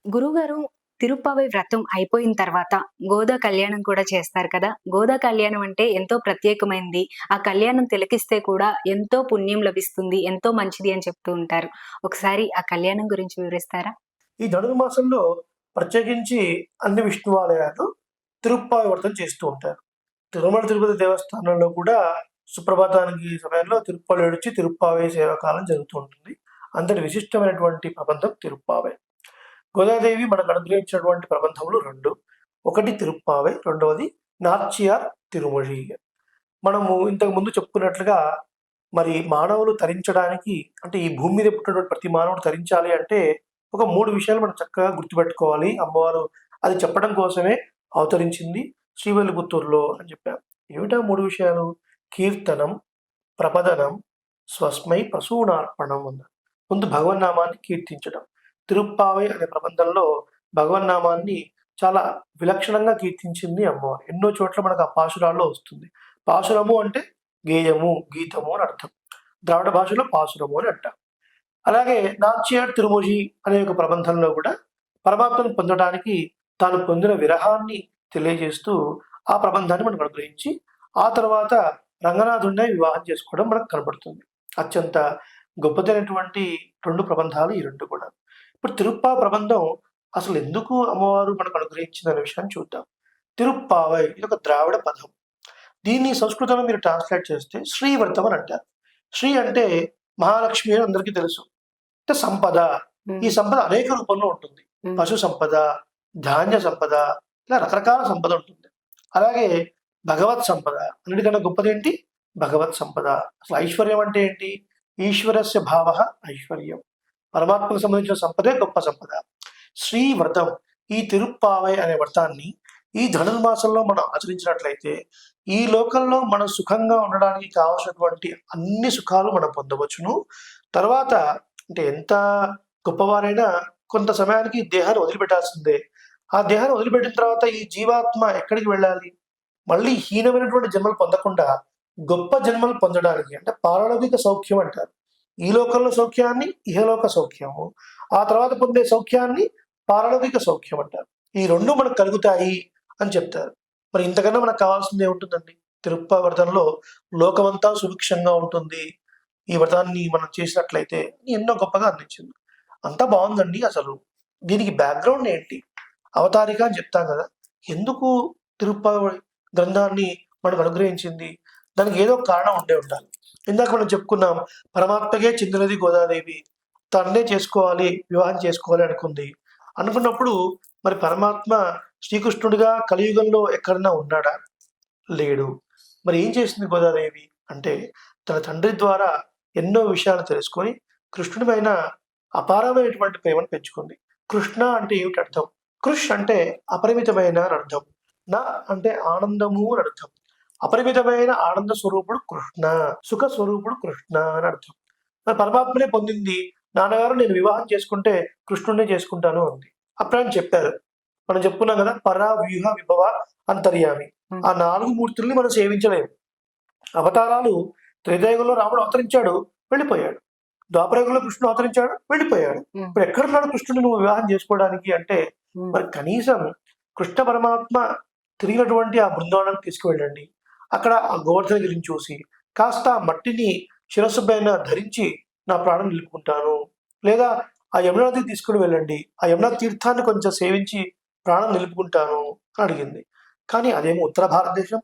గురువుగారు తిరుప్పావై వ్రతం అయిపోయిన తర్వాత గోదా కళ్యాణం కూడా చేస్తారు కదా! గోదా కళ్యాణం అంటే ఎంతో ప్రత్యేకమైంది. ఆ కళ్యాణం తిలకిస్తే కూడా ఎంతో పుణ్యం లభిస్తుంది. ఎంతో మంచిది అని చెప్తూ ఉంటారు. ఒకసారి ఆ కళ్యాణం గురించి వివరిస్తారా? ఈ ధనుర్మాసంలో ప్రత్యేకించి అన్ని విష్ణువాలయాలు తిరుప్పావై వ్రతం చేస్తూ ఉంటారు. తిరుమల తిరుపతి దేవస్థానంలో కూడా సుప్రభాతానికి సమయంలో తిరుప్పాలు ఏడ్చి తిరుప్పావై సేవాకాలం జరుగుతూ ఉంటుంది. అంతటి విశిష్టమైనటువంటి ప్రబంధం తిరుప్పావై. గోదాదేవి మనకు అనుగ్రహించినటువంటి ప్రబంధములు రెండు. ఒకటి తిరుప్పావై, రెండవది నాచ్యార్ తిరుమొഴി. మనము ఇంతకు ముందు చెప్పుకున్నట్లుగా మరి మానవులు తరించడానికి అంటే ఈ భూమి మీద పుట్టినటువంటి ప్రతి మానవుడు తరించాలి అంటే ఒక 3 విషయాలు మనం చక్కగా గుర్తుపెట్టుకోవాలి. అమ్మవారు అది చెప్పడం కోసమే అవతరించింది శ్రీవిల్లిపుత్తూరులో అని చెప్పారు. ఏమిటా 3 విషయాలు? కీర్తనం, ప్రపదనం, స్వస్మై ప్రసూనార్పణం ఉంది. ముందు భగవన్నామాన్ని కీర్తించడం. తిరుప్పావై అనే ప్రబంధంలో భగవన్నామాన్ని చాలా విలక్షణంగా కీర్తించింది అమ్మవారు. ఎన్నో చోట్ల మనకు ఆ పాశురాల్లో వస్తుంది. పాశురము అంటే గేయము, గీతము అని అర్థం. ద్రావిడ భాషలో పాశురము అని అంటారు. అలాగే నాచ్యార్ తిరుమొഴി అనే ఒక ప్రబంధంలో కూడా పరమాత్మను పొందడానికి తాను పొందిన విరహాన్ని తెలియజేస్తూ ఆ ప్రబంధాన్ని మనకు అనుగ్రహించి ఆ తర్వాత రంగనాథుడినే వివాహం చేసుకోవడం మనకు కనబడుతుంది. అత్యంత గొప్పదైనటువంటి 2 ప్రబంధాలు ఈ 2 కూడా. ఇప్పుడు తిరుప్పా ప్రబంధం అసలు ఎందుకు అమ్మవారు మనకు అనుగ్రహించిందనే విషయాన్ని చూద్దాం. తిరుప్పావై ఇది ఒక ద్రావిడ పదం. దీన్ని సంస్కృతంలో మీరు ట్రాన్స్లేట్ చేస్తే శ్రీవ్రతం అని అంటారు. శ్రీ అంటే మహాలక్ష్మి అని అందరికీ తెలుసు. అంటే సంపద. ఈ సంపద అనేక రూపంలో ఉంటుంది. పశు సంపద, ధాన్య సంపద, ఇలా రకరకాల సంపద ఉంటుంది. అలాగే భగవత్ సంపద. అన్నిటికన్నా గొప్పదేంటి? భగవత్ సంపద. అసలు ఐశ్వర్యం అంటే ఏంటి? ఈశ్వరస్య భావ ఐశ్వర్యం. పరమాత్మకు సంబంధించిన సంపదే గొప్ప సంపద. శ్రీవ్రతం. ఈ తిరుప్పావై అనే వ్రతాన్ని ఈ ధనుర్మాసంలో మనం ఆచరించినట్లయితే ఈ లోకంలో మనం సుఖంగా ఉండడానికి కావాల్సినటువంటి అన్ని సుఖాలు మనం పొందవచ్చును. తర్వాత అంటే ఎంత గొప్పవారైనా కొంత సమయానికి దేహాన్ని వదిలిపెట్టాల్సిందే. ఆ దేహాన్ని వదిలిపెట్టిన తర్వాత ఈ జీవాత్మ ఎక్కడికి వెళ్ళాలి? మళ్ళీ హీనమైనటువంటి జన్మలు పొందకుండా గొప్ప జన్మలు పొందడానికి అంటే పారలౌకిక సౌఖ్యం అంటారు. ఈ లోకంలో సౌఖ్యాన్ని ఇహలోక సౌఖ్యము, ఆ తర్వాత పొందే సౌఖ్యాన్ని పారలౌకిక సౌఖ్యం అంటారు. ఈ 2 మనకు కలుగుతాయి అని చెప్తారు. మరి ఇంతకన్నా మనకు కావాల్సింది ఏముంటుందండి? తిరుప్ప వ్రతంలో లోకమంతా సుభిక్షంగా ఉంటుంది. ఈ వ్రతాన్ని మనం చేసినట్లయితే ఎన్నో గొప్పగా అందించింది. అంతా బాగుందండి. అసలు దీనికి బ్యాక్గ్రౌండ్ ఏంటి? అవతారిక అని చెప్తాం కదా. ఎందుకు తిరుప్ప గ్రంథాన్ని మనకు అనుగ్రహించింది? దానికి ఏదో ఒక కారణం ఉండే ఉండాలి. ఇందాక మనం చెప్పుకున్నాం, పరమాత్మకే చెందినది గోదాదేవి. తన్నే చేసుకోవాలి, వివాహం చేసుకోవాలి అనుకున్నప్పుడు మరి పరమాత్మ శ్రీకృష్ణుడిగా కలియుగంలో ఎక్కడన్నా ఉన్నాడా? లేడు. మరి ఏం చేసింది గోదాదేవి అంటే తన తండ్రి ద్వారా ఎన్నో విషయాలు తెలుసుకొని కృష్ణుడి పైన అపారమైనటువంటి ప్రేమను పెంచుకుంది. కృష్ణ అంటే ఏమిటి అర్థం? కృష్ అంటే అపరిమితమైన అని అర్థం. నా అంటే ఆనందము అని అర్థం. అపరిమితమైన ఆనంద స్వరూపుడు కృష్ణ, సుఖ స్వరూపుడు కృష్ణ అని అర్థం. మరి పరమాత్మనే పొందింది. నాన్నగారు నేను వివాహం చేసుకుంటే కృష్ణుడినే చేసుకుంటాను అంది. అప్పుడు ఆయన చెప్పారు, మనం చెప్పుకున్నాం కదా, పరా వ్యూహ విభవ అంతర్యామి. ఆ 4 మూర్తుల్ని మనం సేవించలేము. అవతారాలు త్రేతాయుగంలో రాముడు అవతరించాడు, వెళ్ళిపోయాడు. ద్వాపరయుగంలో కృష్ణుడు అవతరించాడు, వెళ్ళిపోయాడు. ఇప్పుడు ఎక్కడున్నాడు కృష్ణుడు నువ్వు వివాహం చేసుకోవడానికి అంటే మరి కనీసం కృష్ణ పరమాత్మ తిరిగినటువంటి ఆ బృందావనానికి తీసుకువెళ్ళండి. అక్కడ ఆ గోవర్ధనగిరిని చూసి కాస్త ఆ మట్టిని శిరస్సు పైన ధరించి నా ప్రాణం నిలుపుకుంటాను, లేదా ఆ యమునా నదికి తీసుకుని వెళ్ళండి, ఆ యమునా తీర్థాన్ని కొంచెం సేవించి ప్రాణం నిలుపుకుంటాను అని అడిగింది. కానీ అదేమో ఉత్తర భారతదేశం,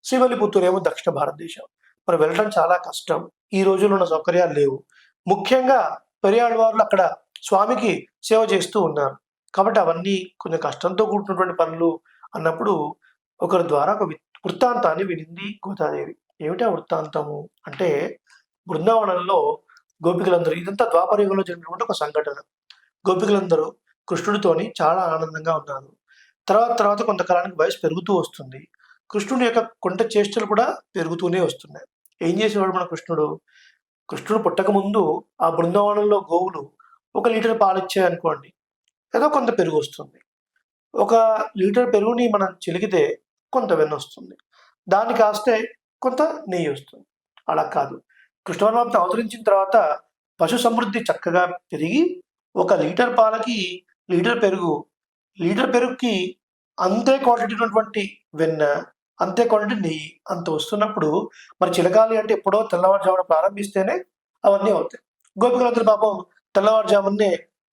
శ్రీవిల్లిపుత్తూరు ఏమో దక్షిణ భారతదేశం. మరి వెళ్ళడం చాలా కష్టం. ఈ రోజుల్లో ఉన్న సౌకర్యాలు లేవు. ముఖ్యంగా పెరియాళ్ళవార్లు అక్కడ స్వామికి సేవ చేస్తూ ఉన్నారు. కాబట్టి అవన్నీ కొంచెం కష్టంతో కూడుకున్నటువంటి పనులు అన్నప్పుడు ఒకరి ద్వారా ఒక వృత్తాంతాన్ని వినింది గోదాదేవి. ఏమిటా వృత్తాంతము అంటే బృందావనంలో గోపికలందరూ, ఇదంతా ద్వాపరయుగంలో జరిగినటువంటి ఒక సంఘటన. గోపికలందరూ కృష్ణుడితోని చాలా ఆనందంగా ఉన్నారు. తర్వాత తర్వాత కొంతకాలానికి వయసు పెరుగుతూ వస్తుంది. కృష్ణుడి యొక్క కొంట చేష్టలు కూడా పెరుగుతూనే వస్తున్నాయి. ఏం చేసేవాడు మన కృష్ణుడు? కృష్ణుడు పుట్టక ముందు ఆ బృందావనంలో గోవులు 1 లీటర్ పాలిచ్చాయనుకోండి, ఏదో కొంత పెరుగు వస్తుంది. 1 లీటర్ పెరుగుని మనం చిలికితే కొంత వెన్న వస్తుంది. దాన్ని కాస్తే కొంత నెయ్యి వస్తుంది. అలా కాదు, కృష్ణ పరమాత్మ అవతరించిన తర్వాత పశు సమృద్ధి చక్కగా పెరిగి 1 లీటర్ పాలకి లీటర్ పెరుగు, లీటర్ పెరుగుకి అంతే క్వాంటిటీ ఉన్నటువంటి వెన్న, అంతే క్వాంటిటీ నెయ్యి అంత వస్తున్నప్పుడు మరి చిలకాలి అంటే ఎప్పుడో తెల్లవారుజామున ప్రారంభిస్తేనే అవన్నీ అవుతాయి. గోపికలందరూ పాపం తెల్లవారుజామునే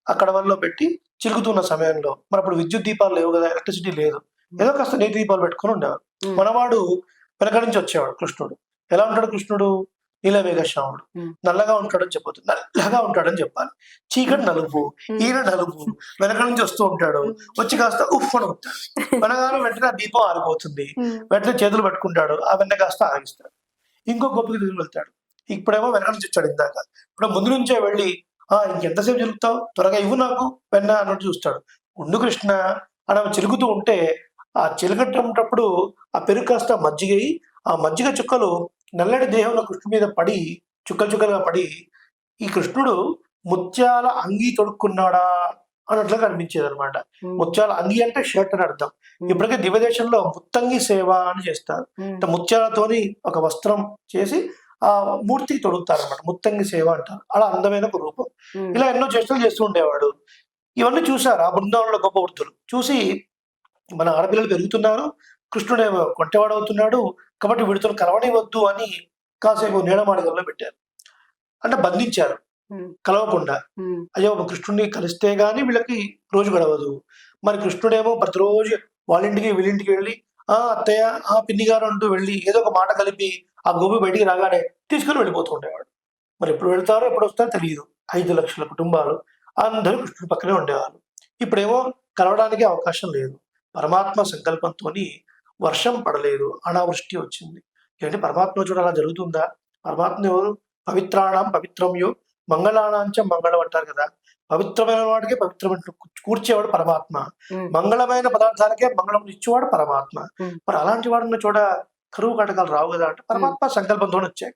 ఆ కడవల్లో పెట్టి చిలుకుతున్న సమయంలో మరి అప్పుడు విద్యుత్ దీపాలు లేవు కదా, ఎలక్ట్రిసిటీ లేదు, ఏదో కాస్త నీటి దీపాలు పెట్టుకొని ఉండేవారు. మనవాడు వెనక నుంచి వచ్చేవాడు కృష్ణుడు. ఎలా ఉంటాడు కృష్ణుడు? నీలమేఘశ్యాముడు. నల్లగా ఉంటాడని చెప్పొద్దు, నల్లగా ఉంటాడని చెప్పాలి. చీకటి నలుపు, ఈయన నలుపు, వెనక నుంచి వస్తూ ఉంటాడు, వచ్చి కాస్త ఉఫ్ అని ఉంటాడు. వెనకాల వెంటనే ఆ దీపం ఆరిపోతుంది, వెంటనే చేతులు పట్టుకుంటాడు, ఆ వెన్న కాస్త ఆగిస్తాడు. ఇంకో గొప్పకి తిరిగి వెళ్తాడు. ఇప్పుడేమో వెనక నుంచి వచ్చాడు ఇందాక, ఇప్పుడు ముందు నుంచే వెళ్ళి ఇంకెంతసేపు చిలుకుతావు, త్వరగా ఇవ్వు నాకు వెన్న అన్నట్టు చూస్తాడు. ఉండు కృష్ణ అని ఆమె చిలుకుతూ ఉంటే ఆ చిలకటప్పుడు ఆ పెరుగు కాస్త మజ్జిగయి, ఆ మజ్జిగ చుక్కలు నల్లటి దేహంలో కృష్ణుడి మీద పడి చుక్కలు చుక్కలుగా పడి ఈ కృష్ణుడు ముత్యాల అంగీ తొడుక్కున్నాడా అన్నట్లుగా కనిపించేది అనమాట. ముత్యాల అంగీ అంటే షర్ట్ అని అర్థం. ఇప్పటికే దివ్యదేశంలో ముత్తంగి సేవ అని చేస్తారు. ముత్యాలతోని ఒక వస్త్రం చేసి ఆ మూర్తికి తొడుగుతారు అనమాట, ముత్తంగి సేవ అంటారు. అలా అందమైన ఒక రూపం. ఇలా ఎన్నో చేష్టలు చేస్తూ ఉండేవాడు. ఇవన్నీ చూశారు ఆ బృందావనంలో గొప్ప వృద్ధులు. చూసి మన ఆడపిల్లలు పెరుగుతున్నారు, కృష్ణుడేమో కొంటెవాడు అవుతున్నాడు, కాబట్టి వీడితో కలవనివద్దు అని కాసేపు నీడమాడిగల్లో పెట్టారు. అంటే బంధించారు కలవకుండా. అయ్యో కృష్ణుడిని కలిస్తే గాని వీళ్ళకి రోజు గడవదు. మరి కృష్ణుడేమో ప్రతిరోజు వాళ్ళింటికి వీళ్ళింటికి వెళ్ళి అత్తయ్య పిన్ని గారు అంటూ వెళ్ళి ఏదో ఒక మాట కలిపి ఆ గోపి బయటికి రాగానే తీసుకుని వెళ్ళిపోతూ ఉండేవాడు. మరి ఎప్పుడు వెళ్తారో ఎప్పుడు వస్తారో తెలియదు. 5 లక్షల కుటుంబాలు అందరూ కృష్ణుడి పక్కనే ఉండేవాళ్ళు. ఇప్పుడేమో కలవడానికి అవకాశం లేదు. పరమాత్మ సంకల్పంతో వర్షం పడలేదు, అనావృష్టి వచ్చింది. ఏంటి పరమాత్మ చూడ అలా జరుగుతుందా? పరమాత్మ ఎవరు? పవిత్రాణం పవిత్రంయో మంగళానాంచ మంగళం అంటారు కదా. పవిత్రమైన వాడికే పవిత్రమైన కూర్చేవాడు పరమాత్మ, మంగళమైన పదార్థాలకే మంగళం ఇచ్చేవాడు పరమాత్మ. మరి అలాంటి వాడున్న చోట కరువు కటకాలు రావు కదా అంటే పరమాత్మ సంకల్పంతో వచ్చాయి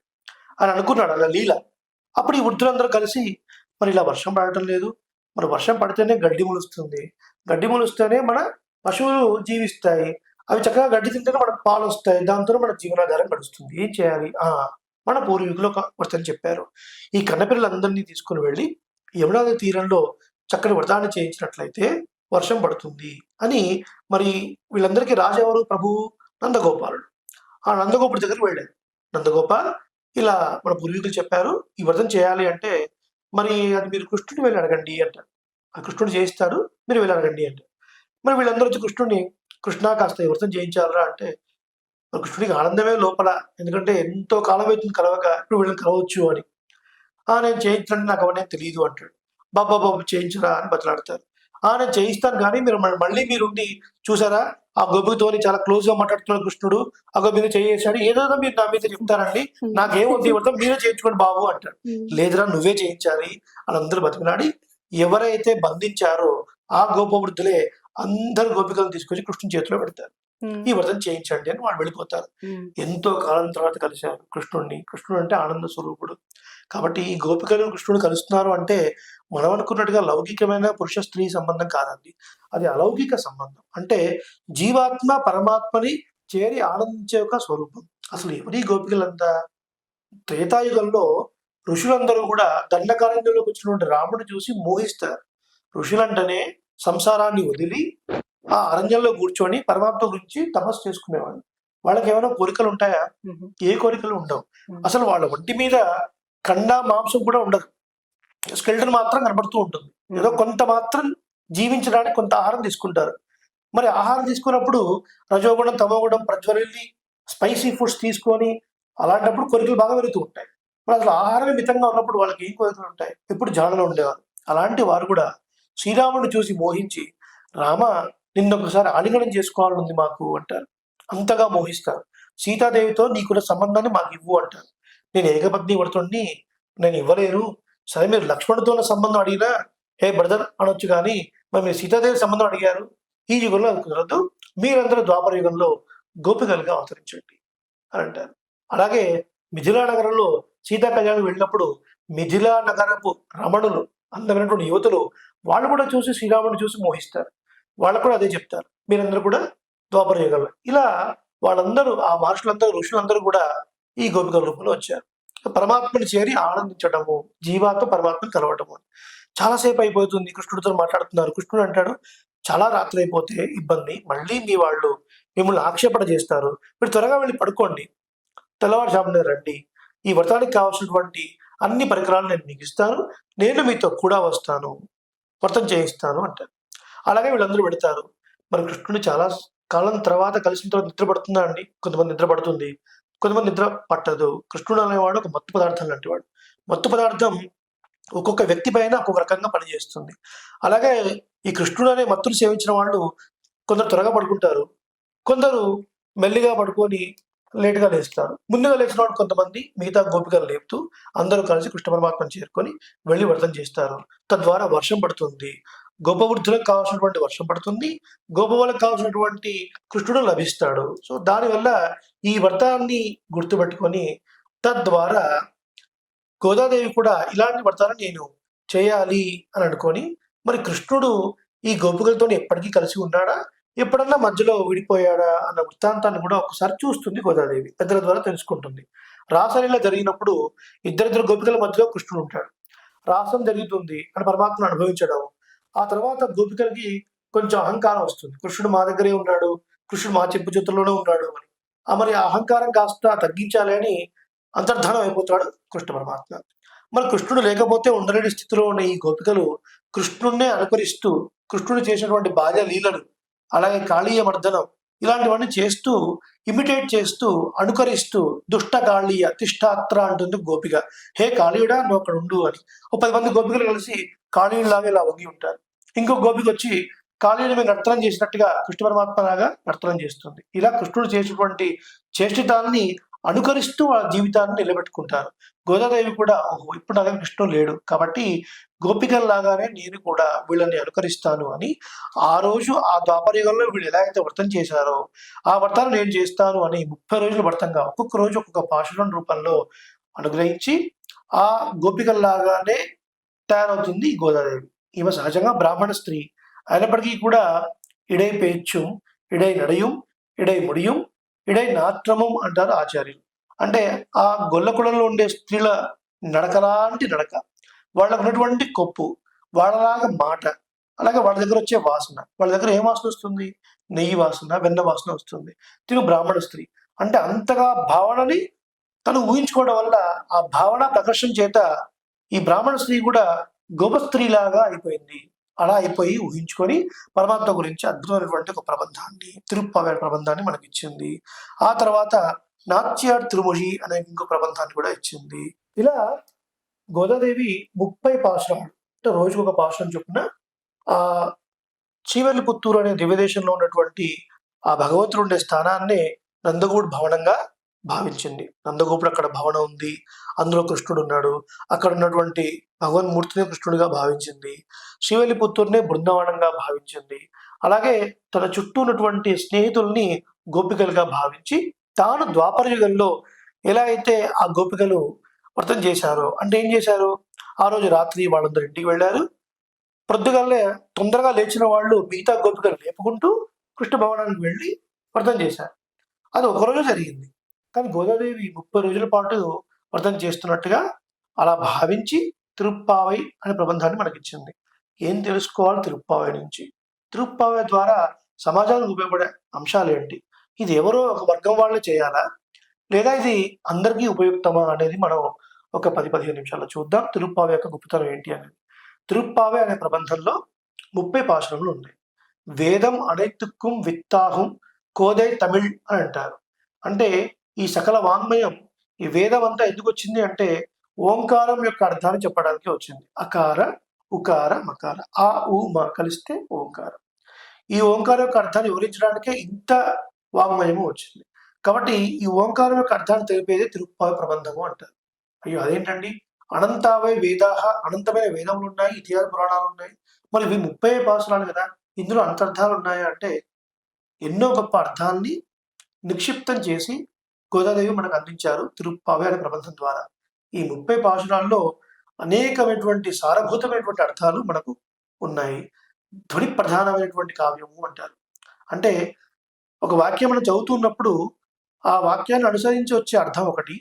అని అనుకున్నాడు. అలా లీల. అప్పుడు ఈ వృద్ధులందరూ కలిసి మరి ఇలా వర్షం పడటం లేదు, మరి వర్షం పడితేనే గడ్డి మొలుస్తుంది, గడ్డి మొలుస్తేనే మన పశువులు జీవిస్తాయి, అవి చక్కగా గడ్డి తింటేనే మనకు పాలు వస్తాయి, దాంతో మన జీవనాధారం గడుస్తుంది, ఏం చేయాలి? మన పూర్వీకులు ఒక వర్తని చెప్పారు. ఈ కన్నపిల్లలందరినీ తీసుకుని వెళ్ళి యమునా నది తీరంలో చక్కని వ్రతాన్ని చేయించినట్లయితే వర్షం పడుతుంది అని. మరి వీళ్ళందరికీ రాజు ఎవరు? ప్రభువు నందగోపాలుడు. ఆ నందగోపుడి దగ్గరికి వెళ్ళారు. నందగోపాల్ ఇలా మన పూర్వీకులు చెప్పారు, ఈ వ్రతం చేయాలి అంటే మరి అది మీరు కృష్ణుడిని వెళ్ళి అడగండి అంటారు. ఆ కృష్ణుడు చేయిస్తాడు, మీరు వెళ్ళి అడగండి అంటారు. మరి వీళ్ళందరూ వచ్చి కృష్ణుడిని, కృష్ణ కాస్త ఈ వ్రతం చేయించాలరా అంటే కృష్ణుడికి ఆనందమే లోపల. ఎందుకంటే ఎంతో కాలం అవుతుంది కలవక, ఇప్పుడు వీళ్ళని కలవచ్చు అని. నేను చేయించండి, నాకు అవన్నీ తెలియదు అంటాడు. బాబా చేయించరా అని బతలాడతారు. నేను చేయిస్తాను కానీ మీరు మళ్ళీ మీరుండి చూసారా ఆ గోపికతోని చాలా క్లోజ్ గా మాట్లాడుతున్నాడు కృష్ణుడు, ఆ గోపి మీద చేసాడు, ఏదో మీరు నా మీద చెప్తారండి, నాకేమవుతుంది వ్రతం మీరే చేయించుకోండి బాబు అంటాడు. లేదురా నువ్వే చేయించాలి అని అందరూ బతికినాడి. ఎవరైతే బంధించారో ఆ గోపవృద్ధులే అందరు గోపికలను తీసుకొచ్చి కృష్ణుని చేతిలో పెడతారు. ఈ వ్రతం చేయించండి అని వాళ్ళు వెళ్ళిపోతారు. ఎంతో కాలం తర్వాత కలిశారు కృష్ణుడిని. కృష్ణుడు అంటే ఆనంద స్వరూపుడు. కాబట్టి ఈ గోపికలు కృష్ణుడు కలుస్తున్నారు అంటే మనం అనుకున్నట్టుగా లౌకికమైన పురుష స్త్రీ సంబంధం కాదండి, అది అలౌకిక సంబంధం. అంటే జీవాత్మ పరమాత్మని చేరి ఆనందించే ఒక స్వరూపం. అసలు ఎవరి గోపికలంతా? త్రేతాయుగంలో ఋషులందరూ కూడా దండకారణ్యంలోకి వచ్చినటువంటి రాముడిని చూసి మోహిస్తారు. ఋషులంటేనే సంసారాన్ని వదిలి ఆ అరణ్యంలో కూర్చొని పరమాత్మ గురించి తపస్సు చేసుకునేవాళ్ళు. వాళ్ళకి ఏమైనా కోరికలు ఉంటాయా? ఏ కోరికలు ఉండవు. అసలు వాళ్ళ ఒంటి మీద కండ మాంసం కూడా ఉండదు, స్కెల్టన్ మాత్రం కనబడుతూ ఉంటుంది. ఏదో కొంత మాత్రం జీవించడానికి కొంత ఆహారం తీసుకుంటారు. మరి ఆహారం తీసుకున్నప్పుడు రజోగుణం తమోగుణం ప్రజ్వరిల్లి స్పైసీ ఫుడ్స్ తీసుకొని అలాంటప్పుడు కోరికలు బాగా పెరుగుతూ ఉంటాయి. మరి అసలు ఆహారమే మితంగా ఉన్నప్పుడు వాళ్ళకి ఏం కోరికలు ఉంటాయి? ఎప్పుడు జాడలో ఉండేవారు. అలాంటి వారు కూడా శ్రీరాముడిని చూసి మోహించి, రామ నిన్నొకసారి ఆలింగనం చేసుకోవాలనుంది మాకు అంటారు. అంతగా మోహిస్తారు. సీతాదేవితో నీకున్న సంబంధాన్ని మాకు ఇవ్వు అంటారు. నేను ఏకపత్ని వ్రతుణ్ణి, నేను ఇవ్వలేను. సరే మీరు లక్ష్మణుడితో ఉన్న సంబంధం అడిగినా హే బ్రదర్ అనొచ్చు, కానీ మరి మీరు సీతాదేవి సంబంధం అడిగారు, ఈ యుగంలో అది కుదరదు, మీరందరూ ద్వాపర యుగంలో గోపికలుగా అవతరించండి అని అంటారు. అలాగే మిథిలా నగరంలో సీతా కళ్యాణం వెళ్ళినప్పుడు మిథిలా నగరపు రమణులు, అందమైనటువంటి యువతులు, వాళ్ళు కూడా చూసి శ్రీరాముడిని చూసి మోహిస్తారు. వాళ్ళకు కూడా అదే చెప్తారు, మీరందరూ కూడా ద్వాపర యుగంలో. ఇలా వాళ్ళందరూ ఆ మహర్షులందరూ ఋషులందరూ కూడా ఈ గోపికల రూపంలో వచ్చారు. పరమాత్మని చేరి ఆనందించడము, జీవాత్మ పరమాత్మను కలవటము. చాలాసేపు అయిపోతుంది, కృష్ణుడితో మాట్లాడుతున్నారు. కృష్ణుడు అంటాడు, చాలా రాత్రి అయిపోతే ఇబ్బంది, మళ్ళీ మీ వాళ్ళు మిమ్మల్ని ఆక్షేపణ చేస్తారు, మీరు త్వరగా వెళ్ళి పడుకోండి, తెల్లవారుజామునే రండి, ఈ వ్రతానికి కావాల్సినటువంటి అన్ని పరికరాలు నేను మీకు ఇస్తాను, నేను మీతో కూడా వస్తాను, వ్రతం చేయిస్తాను అంటారు. అలాగే వీళ్ళందరూ పెడతారు. మరి కృష్ణుడు చాలా కాలం తర్వాత కలిసిన తర్వాత నిద్ర పడుతుందా అండి? కొంతమంది నిద్ర పడుతుంది, కొంతమంది నిద్ర పట్టదు. కృష్ణుడు అనేవాడు ఒక మత్తు పదార్థం లాంటివాడు. మత్తు పదార్థం ఒక్కొక్క వ్యక్తి పైన ఒక్కొక్క రకంగా పనిచేస్తుంది. అలాగే ఈ కృష్ణుడు అనే మత్తును సేవించిన వాళ్ళు కొందరు త్వరగా పడుకుంటారు, కొందరు మెల్లిగా పడుకొని లేట్‌గా లేస్తారు. ముందుగా లేచిన వాళ్ళు కొంతమంది మిగతా గోపికలు లేపుతూ అందరూ కలిసి కృష్ణ పరమాత్మను చేరుకొని వెళ్లి వ్రతం చేస్తారు. తద్వారా వర్షం పడుతుంది. గోపవృద్ధులకు కావాల్సినటువంటి వర్షం పడుతుంది. గోపవులకు కావాల్సినటువంటి కృష్ణుడు లభిస్తాడు. సో, దానివల్ల ఈ వ్రతాన్ని గుర్తుపెట్టుకొని తద్వారా గోదాదేవి కూడా ఇలాంటి వ్రతాలు నేను చేయాలి అని అనుకోని, మరి కృష్ణుడు ఈ గోపికలతోని ఎప్పటికీ కలిసి ఉన్నాడా? ఎప్పుడన్నా మధ్యలో విడిపోయాడా? అన్న వృత్తాంతాన్ని కూడా ఒకసారి చూస్తుంది గోదాదేవి. పెద్దల ద్వారా తెలుసుకుంటుంది. రాసలీల జరిగినప్పుడు ఇద్దరిద్దరు గోపికల మధ్యలో కృష్ణుడు ఉంటాడు. రాసం జరుగుతుంది, అక్కడ పరమాత్మను అనుభవించడం. ఆ తర్వాత గోపికలకి కొంచెం అహంకారం వస్తుంది. కృష్ణుడు మా దగ్గరే ఉన్నాడు, కృష్ణుడు మా చెప్పు చేతుల్లోనే ఉన్నాడు అని. మరి ఆ అహంకారం కాస్త తగ్గించాలి అని అంతర్ధానం అయిపోతాడు కృష్ణ పరమాత్మ. మరి కృష్ణుడు లేకపోతే ఉండలేని స్థితిలో ఉన్న ఈ గోపికలు కృష్ణుడినే అనుకరిస్తూ, కృష్ణుడు చేసినటువంటి బాల్య లీలలు, అలాగే కాళీయ మర్దనం ఇలాంటివన్నీ చేస్తూ, ఇమిటేట్ చేస్తూ, అనుకరిస్తూ దుష్ట కాళీయ తిష్టాత్ర అంటుంది గోపిక. హే కాళీయుడా, నువ్వు అక్కడ ఉండు అని. ఓ 10 మంది గోపికలు కలిసి కాళీయుడిలాగా ఇలా వంగి ఉంటారు. ఇంకో గోపిక వచ్చి కాళీయుడి మీద నర్తనం చేసినట్టుగా కృష్ణ పరమాత్మ లాగా నర్తనం చేస్తుంది. ఇలా కృష్ణుడు చేసినటువంటి చేష్టితాన్ని అనుకరిస్తూ వాళ్ళ జీవితాన్ని నిలబెట్టుకుంటారు. గోదాదేవి కూడా ఓహో, ఇప్పుడు నా దగ్గర కృష్ణుడు లేడు కాబట్టి గోపికల్లాగానే నేను కూడా వీళ్ళని అనుకరిస్తాను అని ఆ రోజు ఆ ద్వాపరయుగంలో వీళ్ళు ఎలా అయితే వ్రతం చేశారో ఆ వ్రతాన్ని నేను చేస్తాను అని 30 రోజులు వ్రతంగా ఒక్కొక్క రోజు ఒక్కొక్క పాశురం రూపంలో అనుగ్రహించి ఆ గోపికల్లాగానే తయారవుతుంది ఈ గోదాదేవి. ఈమె సహజంగా బ్రాహ్మణ స్త్రీ అయినప్పటికీ కూడా ఇడై పేచ్చుం, ఇడై నడియుం, ఇడై ముడియుం, ఇడై నాట్రమం అంటారు ఆచార్యులు. అంటే ఆ గొల్లకులంలో ఉండే స్త్రీల నడకలాంటి నడక, వాళ్ళకు ఉన్నటువంటి కొప్పు, వాళ్ళలాగా మాట, అలాగే వాళ్ళ దగ్గర వచ్చే వాసన, వాళ్ళ దగ్గర ఏం వాసన వస్తుంది? నెయ్యి వాసన, వెన్న వాసన వస్తుంది. తిను బ్రాహ్మణ స్త్రీ అంటే అంతగా భావనని తను ఊహించుకోవడం వల్ల ఆ భావన ప్రకర్షణ చేత ఈ బ్రాహ్మణ స్త్రీ కూడా గోపస్త్రీలాగా అయిపోయింది. అలా అయిపోయి ఊహించుకొని పరమాత్మ గురించి అద్భుతమైనటువంటి ఒక ప్రబంధాన్ని, తిరుప్పావై ప్రబంధాన్ని మనకి ఇచ్చింది. ఆ తర్వాత నాట్యార్ తిరుమొഴി అనే ఇంకో ప్రబంధాన్ని కూడా ఇచ్చింది. ఇలా గోదాదేవి 30 పాశురాలు అంటే రోజుకు ఒక పాశురం చొప్పున ఆ చీవెల్లిపుత్తూరు అనే దివ్యదేశంలో ఉన్నటువంటి ఆ భగవంతుడు ఉండే స్థానాన్నే నందగూడు భవనంగా భావించింది. నందగోపుడు అక్కడ భవనం ఉంది, అందులో కృష్ణుడు ఉన్నాడు. అక్కడ ఉన్నటువంటి భగవన్మూర్తిని కృష్ణుడిగా భావించింది. శ్రీవెల్లిపుత్తూరునే బృందావనంగా భావించింది. అలాగే తన చుట్టూ ఉన్నటువంటి స్నేహితుల్ని గోపికలుగా భావించి తాను ద్వాపర యుగంలో ఎలా అయితే ఆ గోపికలు వ్రతం చేశారో, అంటే ఏం చేశారు? ఆ రోజు రాత్రి వాళ్ళందరూ ఇంటికి వెళ్ళారు. ప్రొద్దుగాలే తొందరగా లేచిన వాళ్ళు మిగతా గోపికలు లేపుకుంటూ కృష్ణ భవనానికి వెళ్ళి వ్రతం చేశారు. అది ఒకరోజు జరిగింది. కానీ గోదాదేవి 30 రోజుల పాటు వ్రతం చేస్తున్నట్టుగా అలా భావించి తిరుప్పావై అనే ప్రబంధాన్ని మనకిచ్చింది. ఏం తెలుసుకోవాలి తిరుప్పావై నుంచి? తిరుప్పావై ద్వారా సమాజానికి ఉపయోగపడే అంశాలేంటి? ఇది ఎవరో ఒక వర్గం వాళ్ళే చేయాలా? లేదా ఇది అందరికీ ఉపయుక్తమా అనేది మనం ఒక 10-15 నిమిషాల్లో చూద్దాం. తిరుప్పావై యొక్క గొప్పతనం ఏంటి అనేది. తిరుప్పావై అనే ప్రబంధంలో 30 పాశురములు ఉన్నాయి. వేదం అனைத்துக்கும் విత్తాహం కోదై తమిళ్ అని అంటారు. అంటే ఈ సకల వాంగ్మయం, ఈ వేదం అంతా ఎందుకు వచ్చింది అంటే ఓంకారం యొక్క అర్థాన్ని చెప్పడానికి వచ్చింది. అకార, ఉకార, మకార, ఆ ఉ మ కలిస్తే ఓంకారం. ఈ ఓంకారం యొక్క అర్థాన్ని వివరించడానికే ఇంత వాంగ్మయము వచ్చింది. కాబట్టి ఈ ఓంకారం యొక్క అర్థాన్ని తెలిపేది తిరుప్పావై ప్రబంధము అంటారు. అయ్యో అదేంటండి, అనంతావై వేదాహ, అనంతమైన వేదములు ఉన్నాయి, ఇతిహాస పురాణాలు ఉన్నాయి, మరి ఇవి 30 పాశురాలు కదా, ఇందులో అంతర్థాలు ఉన్నాయా అంటే ఎన్నో గొప్ప అర్థాన్ని నిక్షిప్తం చేసి గోదాదేవి మనకు అందించారు తిరుప్పావై అనే ప్రబంధం ద్వారా. ఈ 30 పాశురాల్లో అనేకమైనటువంటి సారభూతమైనటువంటి అర్థాలు మనకు ఉన్నాయి. ధ్వని ప్రధానమైనటువంటి కావ్యము అంటారు. అంటే ఒక వాక్యం మనం చదువుతున్నప్పుడు ఆ వాక్యాన్ని అనుసరించి వచ్చే అర్థం ఒకటి,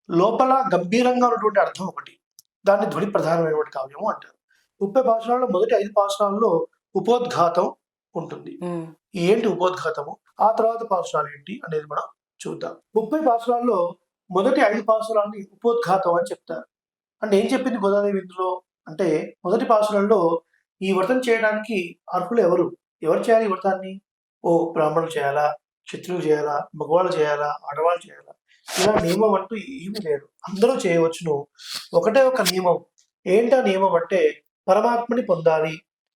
లోపల గంభీరంగా ఉన్నటువంటి అర్థం ఒకటి. దాన్ని ధ్వని ప్రధానమైనటువంటి కావ్యము అంటారు. 30 పాసురాల్లో మొదటి 5 పాసురాల్లో ఉపోద్ఘాతం ఉంటుంది. ఉమ్, ఏంటి ఉపోద్ఘాతము? ఆ తర్వాత పాసురాలు ఏంటి అనేది మనం చూద్దాం. 30 పాసురాల్లో మొదటి 5 పాసురాల్ని ఉపోద్ఘాతం అని చెప్తారు. అంటే ఏం చెప్పింది గోదాదేవి ఇందులో? అంటే మొదటి పాసురంలో ఈ వ్రతం చేయడానికి అర్హులు ఎవరు? ఎవరు చేయాలి ఈ వ్రతాన్ని? బ్రాహ్మణులు చేయాలా? క్షత్రులు చేయాలా? మగవాళ్ళు చేయాలా? ఆడవాళ్ళు చేయాలా? ఇలా నియమం అంటూ ఏమీ లేదు. అందరూ చేయవచ్చును. ఒకటే ఒక నియమం. ఏంటా నియమం అంటే పరమాత్మని పొందాలి.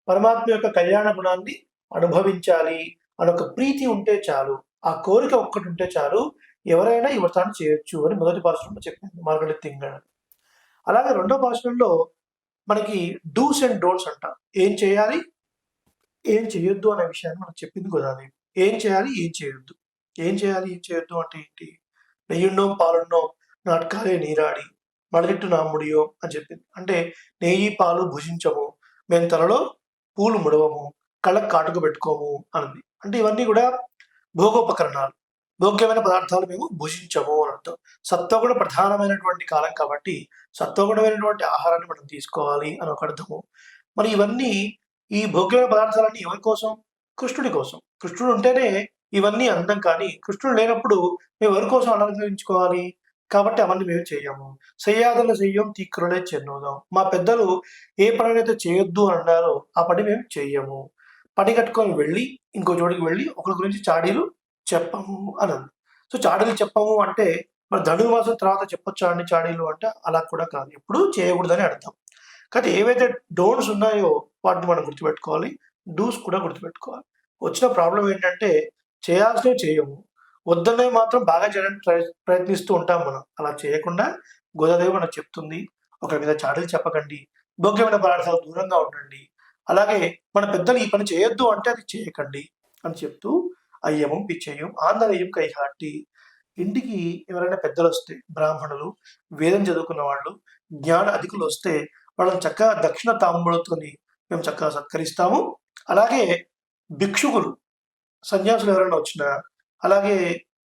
పరమాత్మ యొక్క కళ్యాణ గుణాన్ని అనుభవించాలి అనొక ప్రీతి ఉంటే చాలు. ఆ కోరిక ఒక్కటి ఉంటే చాలు. ఎవరైనా ఈ వ్రతాన్ని చేయొచ్చు అని మొదటి పాసురంలో చెప్పింది మార్గళి తింగళ. అలాగే రెండో పాసురంలో మనకి డూస్ అండ్ డోంట్స్ అంట. ఏం చేయాలి? ఏం చేయొద్దు అనే విషయాన్ని మనకు చెప్పింది గోదాదేవి. ఏం చేయాలి? ఏం చేయొద్దు. ఏం చేయాలి? ఏం చేయొద్దు అంటే ఏంటి? నెయ్యున్నోం పాలున్నోం నాటకాలే నీరాడి మడలిట్టు నా ముడియో అని చెప్పింది. అంటే నెయ్యి పాలు భుజించము, మేము తలలో పూలు ముడవము, కళ్ళకు కాటుక పెట్టుకోము అన్నది. అంటే ఇవన్నీ కూడా భోగోపకరణాలు. భోగ్యమైన పదార్థాలు మేము భుజించము అని అర్థం. సత్వగుణ ప్రధానమైనటువంటి కాలం కాబట్టి సత్వగుణమైనటువంటి ఆహారాన్ని మనం తీసుకోవాలి అని ఒక అర్థము. మరి ఇవన్నీ ఈ భోగ్యమైన పదార్థాలన్నీ ఎవరి కోసం? కృష్ణుడి కోసం. కృష్ణుడు ఉంటేనే ఇవన్నీ అందం, కానీ కృష్ణుడు లేనప్పుడు మేము ఎవరి కోసం అలంకరించుకోవాలి? కాబట్టి అవన్నీ మేము చేయము. చెయ్యాదల చెయ్యం తీక్కురలే చెన్నోదాం. మా పెద్దలు ఏ పనినైతే చేయొద్దు అని అన్నారో ఆ పని మేము చెయ్యము. పని కట్టుకొని వెళ్ళి ఇంకో చోటికి వెళ్ళి ఒకరి గురించి చాడీలు చెప్పము అన్నది. సో చాడీలు చెప్పము అంటే మరి ధనుర్మాసం తర్వాత చెప్పొచ్చా అండి చాడీలు అంటే? అలా కూడా కాదు. ఎప్పుడు చేయకూడదని అర్థం. కానీ ఏవైతే డోంట్స్ ఉన్నాయో వాటిని మనం గుర్తుపెట్టుకోవాలి. డూస్ కూడా గుర్తుపెట్టుకోవాలి. వచ్చిన ప్రాబ్లం ఏంటంటే చేయాల్సినవి చేయము, వద్దన్నవి మాత్రం బాగా చేయడానికి ప్రయత్నిస్తూ ఉంటాం మనం. అలా చేయకుండా గోదాదేవి మనకు చెప్తుంది, ఒకరి మీద చాడీలు చెప్పకండి, భోగ్యమైన పదార్థాలు దూరంగా ఉండండి, అలాగే మన పెద్దలు ఈ పని చేయొద్దు అంటే అది చేయకండి అని చెప్తూ అయ్యమం పిచ్చేయం ఆందనేయం కైహాటి. ఇంటికి ఎవరైనా పెద్దలు వస్తే, బ్రాహ్మణులు, వేదం చదువుకున్న వాళ్ళు, జ్ఞాన అధికులు వస్తే వాళ్ళని చక్కగా దక్షిణ తాంబూలతోని మేము చక్కగా సత్కరిస్తాము. అలాగే భిక్షుకులు, సన్యాసులు ఎవరైనా వచ్చినా, అలాగే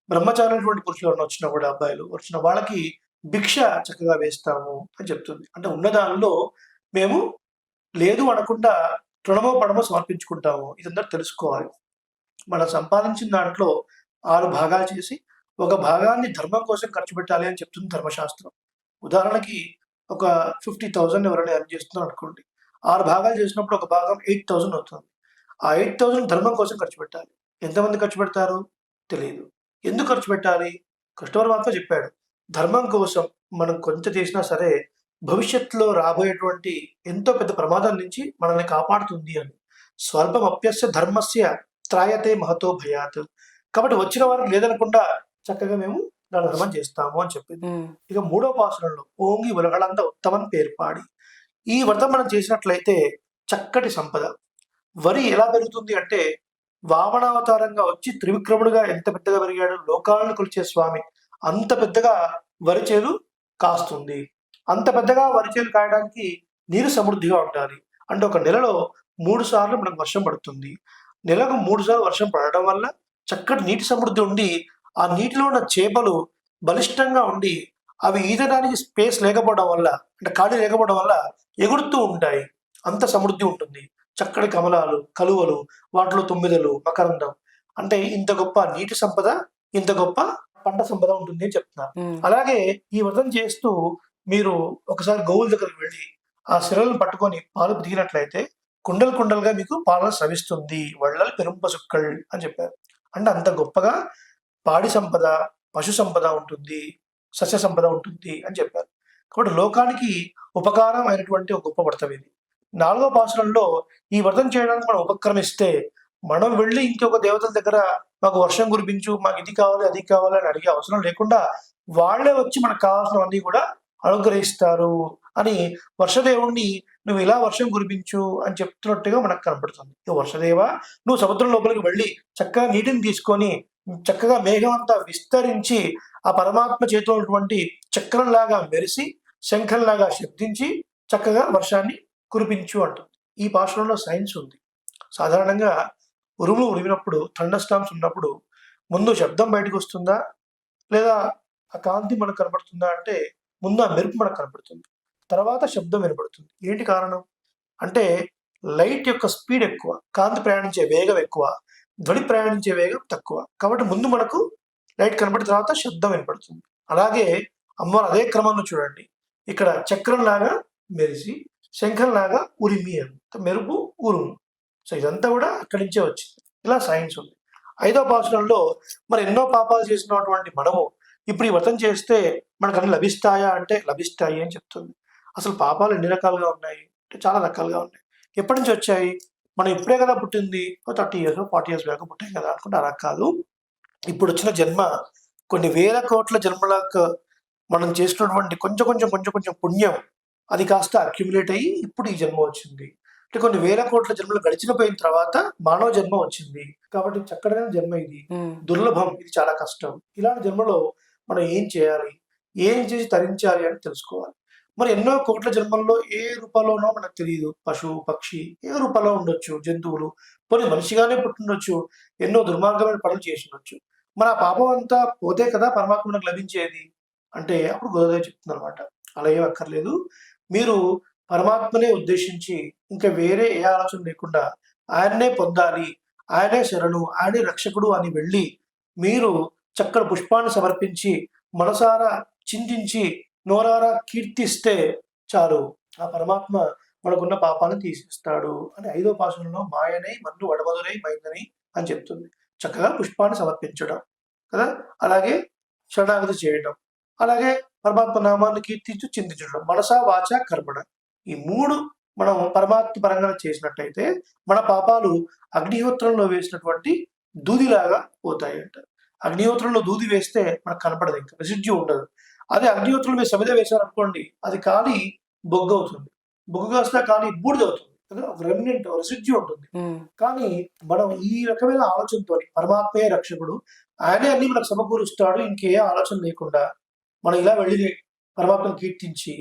బ్రహ్మచారైనటువంటి పురుషులు ఎవరైనా వచ్చినా కూడా, అబ్బాయిలు వచ్చిన వాళ్ళకి భిక్ష చక్కగా వేస్తాము అని చెప్తుంది. అంటే ఉన్న దానిలో మేము లేదు అనకుండా తృణమో పడమో సమర్పించుకుంటాము. ఇదంతా తెలుసుకోవాలి. మనం సంపాదించిన దాంట్లో 6 భాగాలు చేసి ఒక భాగాన్ని ధర్మం కోసం ఖర్చు పెట్టాలి అని చెప్తుంది ధర్మశాస్త్రం. ఉదాహరణకి ఒక 50,000 ఎవరైనా ఎర్న్ చేస్తున్నారు అనుకోండి. 6 భాగాలు చేసినప్పుడు ఒక భాగం 8,000 అవుతుంది. ఆ 8,000 ధర్మం కోసం ఖర్చు పెట్టాలి. ఎంతమంది ఖర్చు పెడతారు? తెలీదు. ఎందుకు ఖర్చు పెట్టాలి? కృష్ణ పరమాత్మ చెప్పాడు. ధర్మం కోసం మనం కొంత చేసినా సరే భవిష్యత్తులో రాబోయేటువంటి ఎంతో పెద్ద ప్రమాదం నుంచి మనల్ని కాపాడుతుంది అని. స్వల్పమప్యస్య ధర్మస్య త్రాయతే మహతో భయాత్. కాబట్టి వచ్చిన వారికి లేదనకుండా చక్కగా మేము దాన ధర్మం చేస్తాము అని చెప్పింది. ఇక మూడో పాసురంలో ఓంగి ఉలగలంద ఉత్తమం పేర్పాడి. ఈ వ్రతం మనం చేసినట్లయితే చక్కటి సంపద. వరి ఎలా పెరుగుతుంది అంటే వామనావతారంగా వచ్చి త్రివిక్రముడుగా ఎంత పెద్దగా పెరిగాడు, లోకాలను కొలిచే స్వామి అంత పెద్దగా వరి చేలు కాస్తుంది. అంత పెద్దగా వరి చేలు కాయడానికి నీరు సమృద్ధిగా ఉండాలి. అంటే ఒక నెలలో 3 సార్లు మనకు వర్షం పడుతుంది. నెలకు 3 సార్లు వర్షం పడడం వల్ల చక్కటి నీటి సమృద్ధి ఉండి, ఆ నీటిలో ఉన్న చేపలు బలిష్టంగా ఉండి అవి ఈదడానికి స్పేస్ లేకపోవడం వల్ల, అంటే ఖాళీ లేకపోవడం వల్ల ఎగురుతూ ఉంటాయి. అంత సమృద్ధి ఉంటుంది. చక్కటి కమలాలు, కలువలు, వాటిలో తుమ్మిదలు, మకరందం. అంటే ఇంత గొప్ప నీటి సంపద, ఇంత గొప్ప పంట సంపద ఉంటుంది అని చెప్తున్నారు. అలాగే ఈ వ్రతం చేస్తూ మీరు ఒకసారి గోవుల దగ్గరికి వెళ్ళి ఆ శిరలను పట్టుకొని పాలు దిగినట్లయితే కుండలు కుండలుగా మీకు పాలన స్రవిస్తుంది. వళ్ళలు పెరుంప సుక్కల్ అని చెప్పారు. అంటే అంత గొప్పగా పాడి సంపద, పశు సంపద ఉంటుంది, సస్య సంపద ఉంటుంది అని చెప్పారు. కాబట్టి లోకానికి ఉపకారం అయినటువంటి ఒక గొప్ప వ్రతం ఇది. 4వ పాసురంలో ఈ వ్రతం చేయడానికి మనం ఉపక్రమిస్తే మనం వెళ్ళి ఇంకొక దేవతల దగ్గర మాకు వర్షం కురిపించు, మాకు ఇది కావాలి అది కావాలి అని అడిగే అవసరం లేకుండా వాళ్ళే వచ్చి మనకు కావాల్సినవన్నీ కూడా అనుగ్రహిస్తారు అని వర్షదేవుణ్ణి నువ్వు ఇలా వర్షం కురిపించు అని చెప్తున్నట్టుగా మనకు కనపడుతుంది. వర్షదేవ, నువ్వు సముద్రం లోపలికి వెళ్ళి చక్కగా నీటిని తీసుకొని చక్కగా మేఘం అంతా విస్తరించి ఆ పరమాత్మ చేతిలో ఉన్నటువంటి చక్రంలాగా మెరిసి శంఖంలాగా శబ్దించి చక్కగా వర్షాన్ని కురిపించు అంటుంది. ఈ పాసురంలో సైన్స్ ఉంది. సాధారణంగా ఉరుములు ఉరిమినప్పుడు, థండర్ స్టార్మ్స్ ఉన్నప్పుడు ముందు శబ్దం బయటకు వస్తుందా లేదా ఆ కాంతి మనకు కనపడుతుందా అంటే ముందు ఆ మెరుపు మనకు కనపడుతుంది, తర్వాత శబ్దం వినపడుతుంది. ఏంటి కారణం? అంటే లైట్ యొక్క స్పీడ్ ఎక్కువ, కాంతి ప్రయాణించే వేగం ఎక్కువ, ధ్వని ప్రయాణించే వేగం తక్కువ. కాబట్టి ముందు మనకు లైట్ కనపడిన తర్వాత శబ్దం వినపడుతుంది. అలాగే అమ్మవారు అదే క్రమంలో చూడండి, ఇక్కడ చక్రంలాగా మెరిసి, శంఖంలాగా ఉరిమి అంత మెరుపు, ఉరుము. సో ఇదంతా కూడా అక్కడి నుంచే వచ్చింది. ఇలా సైన్స్ ఉంది. 5వ పాసురంలో మరి ఎన్నో పాపాలు చేసినటువంటి మనము ఇప్పుడు ఈ వ్రతం చేస్తే మనకు అన్ని లభిస్తాయా అంటే లభిస్తాయి అని చెప్తుంది. అసలు పాపాలు ఎన్ని రకాలుగా ఉన్నాయి అంటే చాలా రకాలుగా ఉన్నాయి. ఎప్పటి నుంచి వచ్చాయి? మనం ఇప్పుడే కదా పుట్టింది, 30 ఇయర్స్ 40 ఇయర్స్ బ్యాక్ పుట్టాం కదా అనుకుంటే అలా కాదు. ఇప్పుడు వచ్చిన జన్మ కొన్ని వేల కోట్ల జన్మలకు మనం చేసినటువంటి కొంచెం కొంచెం కొంచెం కొంచెం పుణ్యం అది కాస్త అక్యుములేట్ అయ్యి ఇప్పుడు ఈ జన్మ వచ్చింది. అంటే కొన్ని వేల కోట్ల జన్మలు గడిచిపోయిన తర్వాత మానవ జన్మ వచ్చింది. కాబట్టి చక్కడైన జన్మ ఇది, దుర్లభం, ఇది చాలా కష్టం. ఇలాంటి జన్మలో మనం ఏం చేయాలి, ఏం చేసి తరించాలి అని తెలుసుకోవాలి. మరి ఎన్నో కోట్ల జన్మల్లో ఏ రూపంలోనో మనకు తెలియదు. పశువు, పక్షి ఏ రూపంలో ఉండొచ్చు, జంతువులు, పోనీ మనిషిగానే పుట్టిండొచ్చు, ఎన్నో దుర్మార్గమైన పనులు చేసి ఉండొచ్చు. మరి ఆ పాపం అంతా పోతే కదా పరమాత్మ మనకు లభించేది అంటే అప్పుడు గోదాదేవి చెప్తుంది అనమాట, అలా ఏం అక్కర్లేదు. మీరు పరమాత్మనే ఉద్దేశించి ఇంకా వేరే ఏ ఆలోచన లేకుండా ఆయన్నే పొందాలి, ఆయనే శరణు, ఆయనే రక్షకుడు అని వెళ్ళి మీరు చక్కటి పుష్పాన్ని సమర్పించి మనసారా చింతించి నోరారా కీర్తిస్తే చాలు, ఆ పరమాత్మ మనకున్న పాపాలను తీసేస్తాడు అని 5వ పాసురంలో మాయనై మన్ను వడమదురై మైందని అని చెప్తుంది. చక్కగా పుష్పాన్ని సమర్పించడం కదా, అలాగే శరణాగతి చేయడం, అలాగే పరమాత్మ నామాన్ని కీర్తించు చింతించడం, మనసా వాచ కర్మణ, ఈ 3 మనం పరమాత్మ పరంగా చేసినట్టయితే మన పాపాలు అగ్నిహోత్రంలో వేసినటువంటి దూదిలాగా పోతాయంట. అగ్నిహోత్రంలో దూది వేస్తే మనకు కనపడదు, ఇంకా రెసిడ్యూ ఉండదు. అదే అగ్నిహోత్రంలో మీరు సమిధ వేశారనుకోండి, అది కాలి బొగ్గు అవుతుంది, బొగ్గు కాస్త కాలి బూడిదవుతుంది కదా, ఒక రెమినెంట్ రెసిడ్యూ ఉంటుంది. కానీ మనం ఈ రకమైన ఆలోచనతో పరమాత్మే రక్షకుడు, ఆయనే అన్ని మనకు సమకూరుస్తాడు, ఇంకే ఆలోచన లేకుండా మనం ఇలా వెళ్ళి పరమాత్మను కీర్తించి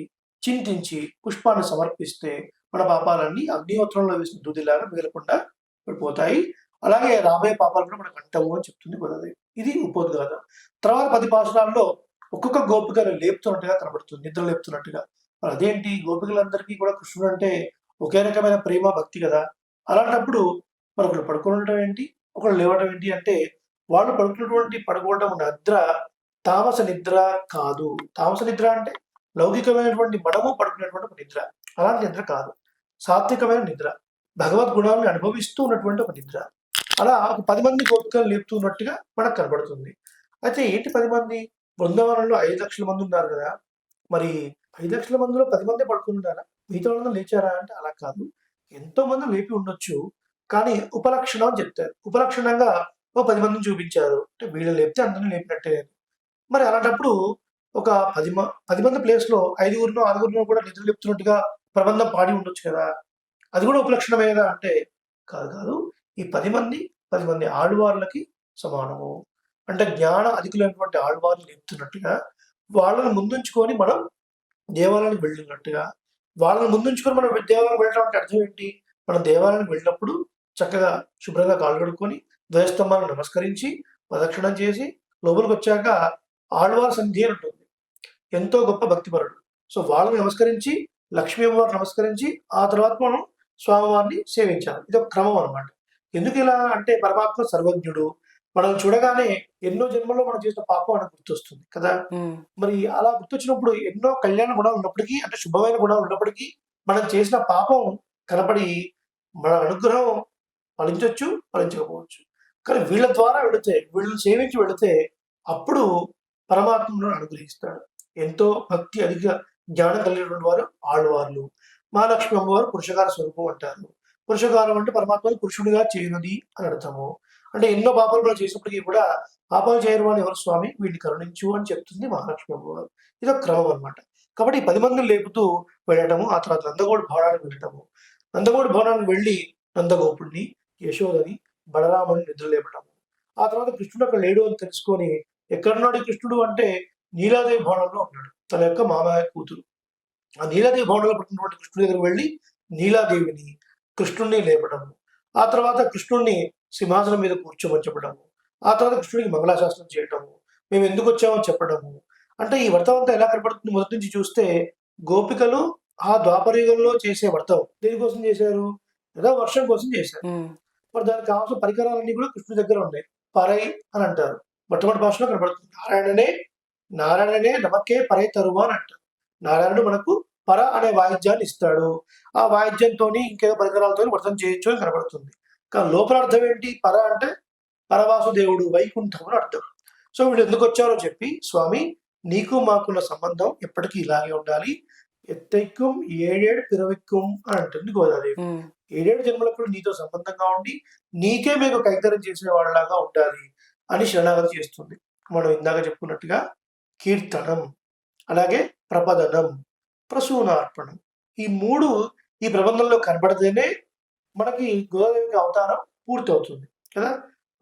చింతించి పుష్పాన్ని సమర్పిస్తే మన పాపాలన్నీ అగ్నిహోత్రంలో వేసిన దూదిలాగా మిగలకుండా పడిపోతాయి. అలాగే రాబోయే పాపాలు కూడా మనకు అంటవు అని చెప్తుంది గోదాదేవి. ఇది ఉపోద్ఘాత. తర్వాత 10 పాసురాల్లో ఒక్కొక్క గోపికను లేపుతున్నట్టుగా కనబడుతుంది, నిద్ర లేపుతున్నట్టుగా. మరి అదేంటి, గోపికలందరికీ కూడా కృష్ణుడు అంటే ఒకే రకమైన ప్రేమ భక్తి కదా. అలాంటప్పుడు మరి ఒకరు పడుకుని ఉండటం ఏంటి, ఒకరు లేవటం ఏంటి అంటే, వాళ్ళు పడుకోవడం నిద్ర తామస నిద్ర కాదు. తామస నిద్ర అంటే లౌకికమైనటువంటి మనము పడుకునేటువంటి ఒక నిద్ర, అలాంటి నిద్ర కాదు. సాత్వికమైన నిద్ర, భగవద్ గుణాలను అనుభవిస్తూ ఉన్నటువంటి ఒక నిద్ర. అలా ఒక 10 మంది గోపికలు లేపుతున్నట్టుగా మనకు కనబడుతుంది. అయితే ఏంటి 10 మంది? బృందావనంలో 5 లక్షల మంది ఉన్నారు కదా, మరి 5 లక్షల మందిలో 10 మందే పడుకుంటున్నారా, మిగతా వాళ్ళందరూ లేచారా అంటే అలా కాదు. ఎంతో మంది లేపి ఉండొచ్చు, కానీ ఉపలక్షణం అని చెప్తారు. ఉపలక్షణంగా ఓ 10 మందిని చూపించారు అంటే వీళ్ళు లేపితే అందరినీ లేపినట్టే. మరి అలాంటప్పుడు ఒక 10 మంది ప్లేస్లో 5గురినో 6గురినో కూడా నిద్ర లేపుతున్నట్టుగా ప్రబంధం పాడి ఉండొచ్చు కదా, అది కూడా ఉపలక్షణమే కదా అంటే కాదు కాదు. ఈ 10 మంది ఆళ్వార్లకి సమానము. అంటే జ్ఞాన అధికులైనటువంటి ఆళ్వార్లు లేపుతున్నట్టుగా వాళ్ళని ముందుంచుకొని మనం దేవాలయానికి వెళ్ళినట్టుగా, వాళ్ళని ముందుంచుకొని మనం దేవాలయం వెళ్ళడం అంటే అర్థం ఏంటి? మనం దేవాలయానికి వెళ్ళినప్పుడు చక్కగా శుభ్రంగా కాళ్ళు కడుక్కొని ధ్వజస్తంభాలను నమస్కరించి ప్రదక్షిణం చేసి లోపలికి వచ్చాక ఆళ్వార్ సన్నిధి అని ఉంటుంది, ఎంతో గొప్ప భక్తిపరుడు. సో వాళ్ళని నమస్కరించి లక్ష్మీ అమ్మవారిని నమస్కరించి ఆ తర్వాత మనం స్వామివారిని సేవించాలి. ఇది ఒక క్రమం అనమాట. ఎందుకు ఇలా అంటే పరమాత్మ సర్వజ్ఞుడు, మనం చూడగానే ఎన్నో జన్మల్లో మనం చేసిన పాపం మనకు గుర్తొస్తుంది కదా. మరి అలా గుర్తొచ్చినప్పుడు ఎన్నో కళ్యాణ గుణాలు ఉన్నప్పటికీ, అంటే శుభమైన గుణాలు ఉన్నప్పటికీ మనం చేసిన పాపం కనపడి మన అనుగ్రహం ఫలించవచ్చు, ఫలించకపోవచ్చు. కానీ వీళ్ళ ద్వారా వెళితే, వీళ్ళని సేవించి వెళితే అప్పుడు పరమాత్మను అనుగ్రహిస్తాడు. ఎంతో భక్తి అధిక జ్ఞానం కలిగినటువంటి వారు ఆళ్వార్లు. మహాలక్ష్మి అమ్మవారు పురుషకార స్వరూపం అంటారు. పురుషకారం అంటే పరమాత్మని పురుషుడిగా చేయనది అని అర్థము. అంటే ఎన్నో పాపాలు మనం చేసినప్పటికీ కూడా పాపాలు చేయరు అని ఎవరు స్వామి, వీటిని కరుణించు అని చెప్తుంది మహాలక్ష్మి అమ్మవారు. ఇది ఒక క్రమం అనమాట. కాబట్టి 10 మందిని లేపుతూ వెళ్ళటము, ఆ తర్వాత నందగోడు భవనానికి వెళ్ళటము, నందగోడు భవనానికి వెళ్ళి నందగోపుడిని, యశోదని, బలరాముని నిద్ర లేపటము, ఆ తర్వాత కృష్ణుడు అక్కడ లేడు అని తెలుసుకొని ఎక్కడున్నాడు కృష్ణుడు అంటే నీలాదేవి భవనంలో ఉన్నాడు, తన యొక్క మామయ్య కూతురు. ఆ నీలాదేవి భవనంలో పుట్టినటువంటి కృష్ణుడి దగ్గర వెళ్ళి నీలాదేవిని, కృష్ణుడిని లేపడము, ఆ తర్వాత కృష్ణుడిని సింహాసనం మీద కూర్చోమని చెప్పడము, ఆ తర్వాత కృష్ణుడికి మంగళాశాసనం చేయటము, మేము ఎందుకు వచ్చామో చెప్పడము. అంటే ఈ వ్రతం అంతా ఎలా కనపడుతుంది మొదటి నుంచి చూస్తే, గోపికలు ఆ ద్వాపర యుగంలో చేసే వ్రతం దేనికోసం చేశారు? ఏదో వర్షం కోసం చేశారు. ఉమ్, మరి దానికి కావాల్సిన పరికరాలన్నీ కూడా కృష్ణుడి దగ్గర ఉన్నాయి. పరై అని అంటారు. మొట్టమొదటి భాషలో కనబడుతుంది. నారాయణనే నమకే పరై తరువా అని అంటారు. నారాయణుడు మనకు పర అనే వాయిద్యాన్ని ఇస్తాడు. ఆ వాయిద్యంతోని ఇంకేదో పరికరాలతో వ్రతం చేయొచ్చు అని కనబడుతుంది. కానీ లోపల అర్థం ఏంటి? పర అంటే పరవాసుదేవుడు, వైకుంఠం అని అర్థం. సో వీళ్ళు ఎందుకు వచ్చారో చెప్పి, స్వామి నీకు మాకున్న సంబంధం ఎప్పటికీ ఇలాగే ఉండాలి. ఎత్తైక్కుం ఏడేడు పిరవిక్కుం అని అంటుంది గోదాదేవి. ఉమ్, 7 జన్మలకు నీతో సంబంధంగా ఉండి నీకే మేము కైంకర్యం చేసే వాళ్ళలాగా ఉండాలి అని శరణాగతి చేస్తుంది. మనం ఇందాక చెప్పుకున్నట్టుగా కీర్తనం, అలాగే ప్రపదనం, ప్రసూనార్పణం, ఈ 3 ఈ ప్రబంధంలో కనబడితేనే మనకి గోదాదేవికి అవతారం పూర్తవుతుంది కదా.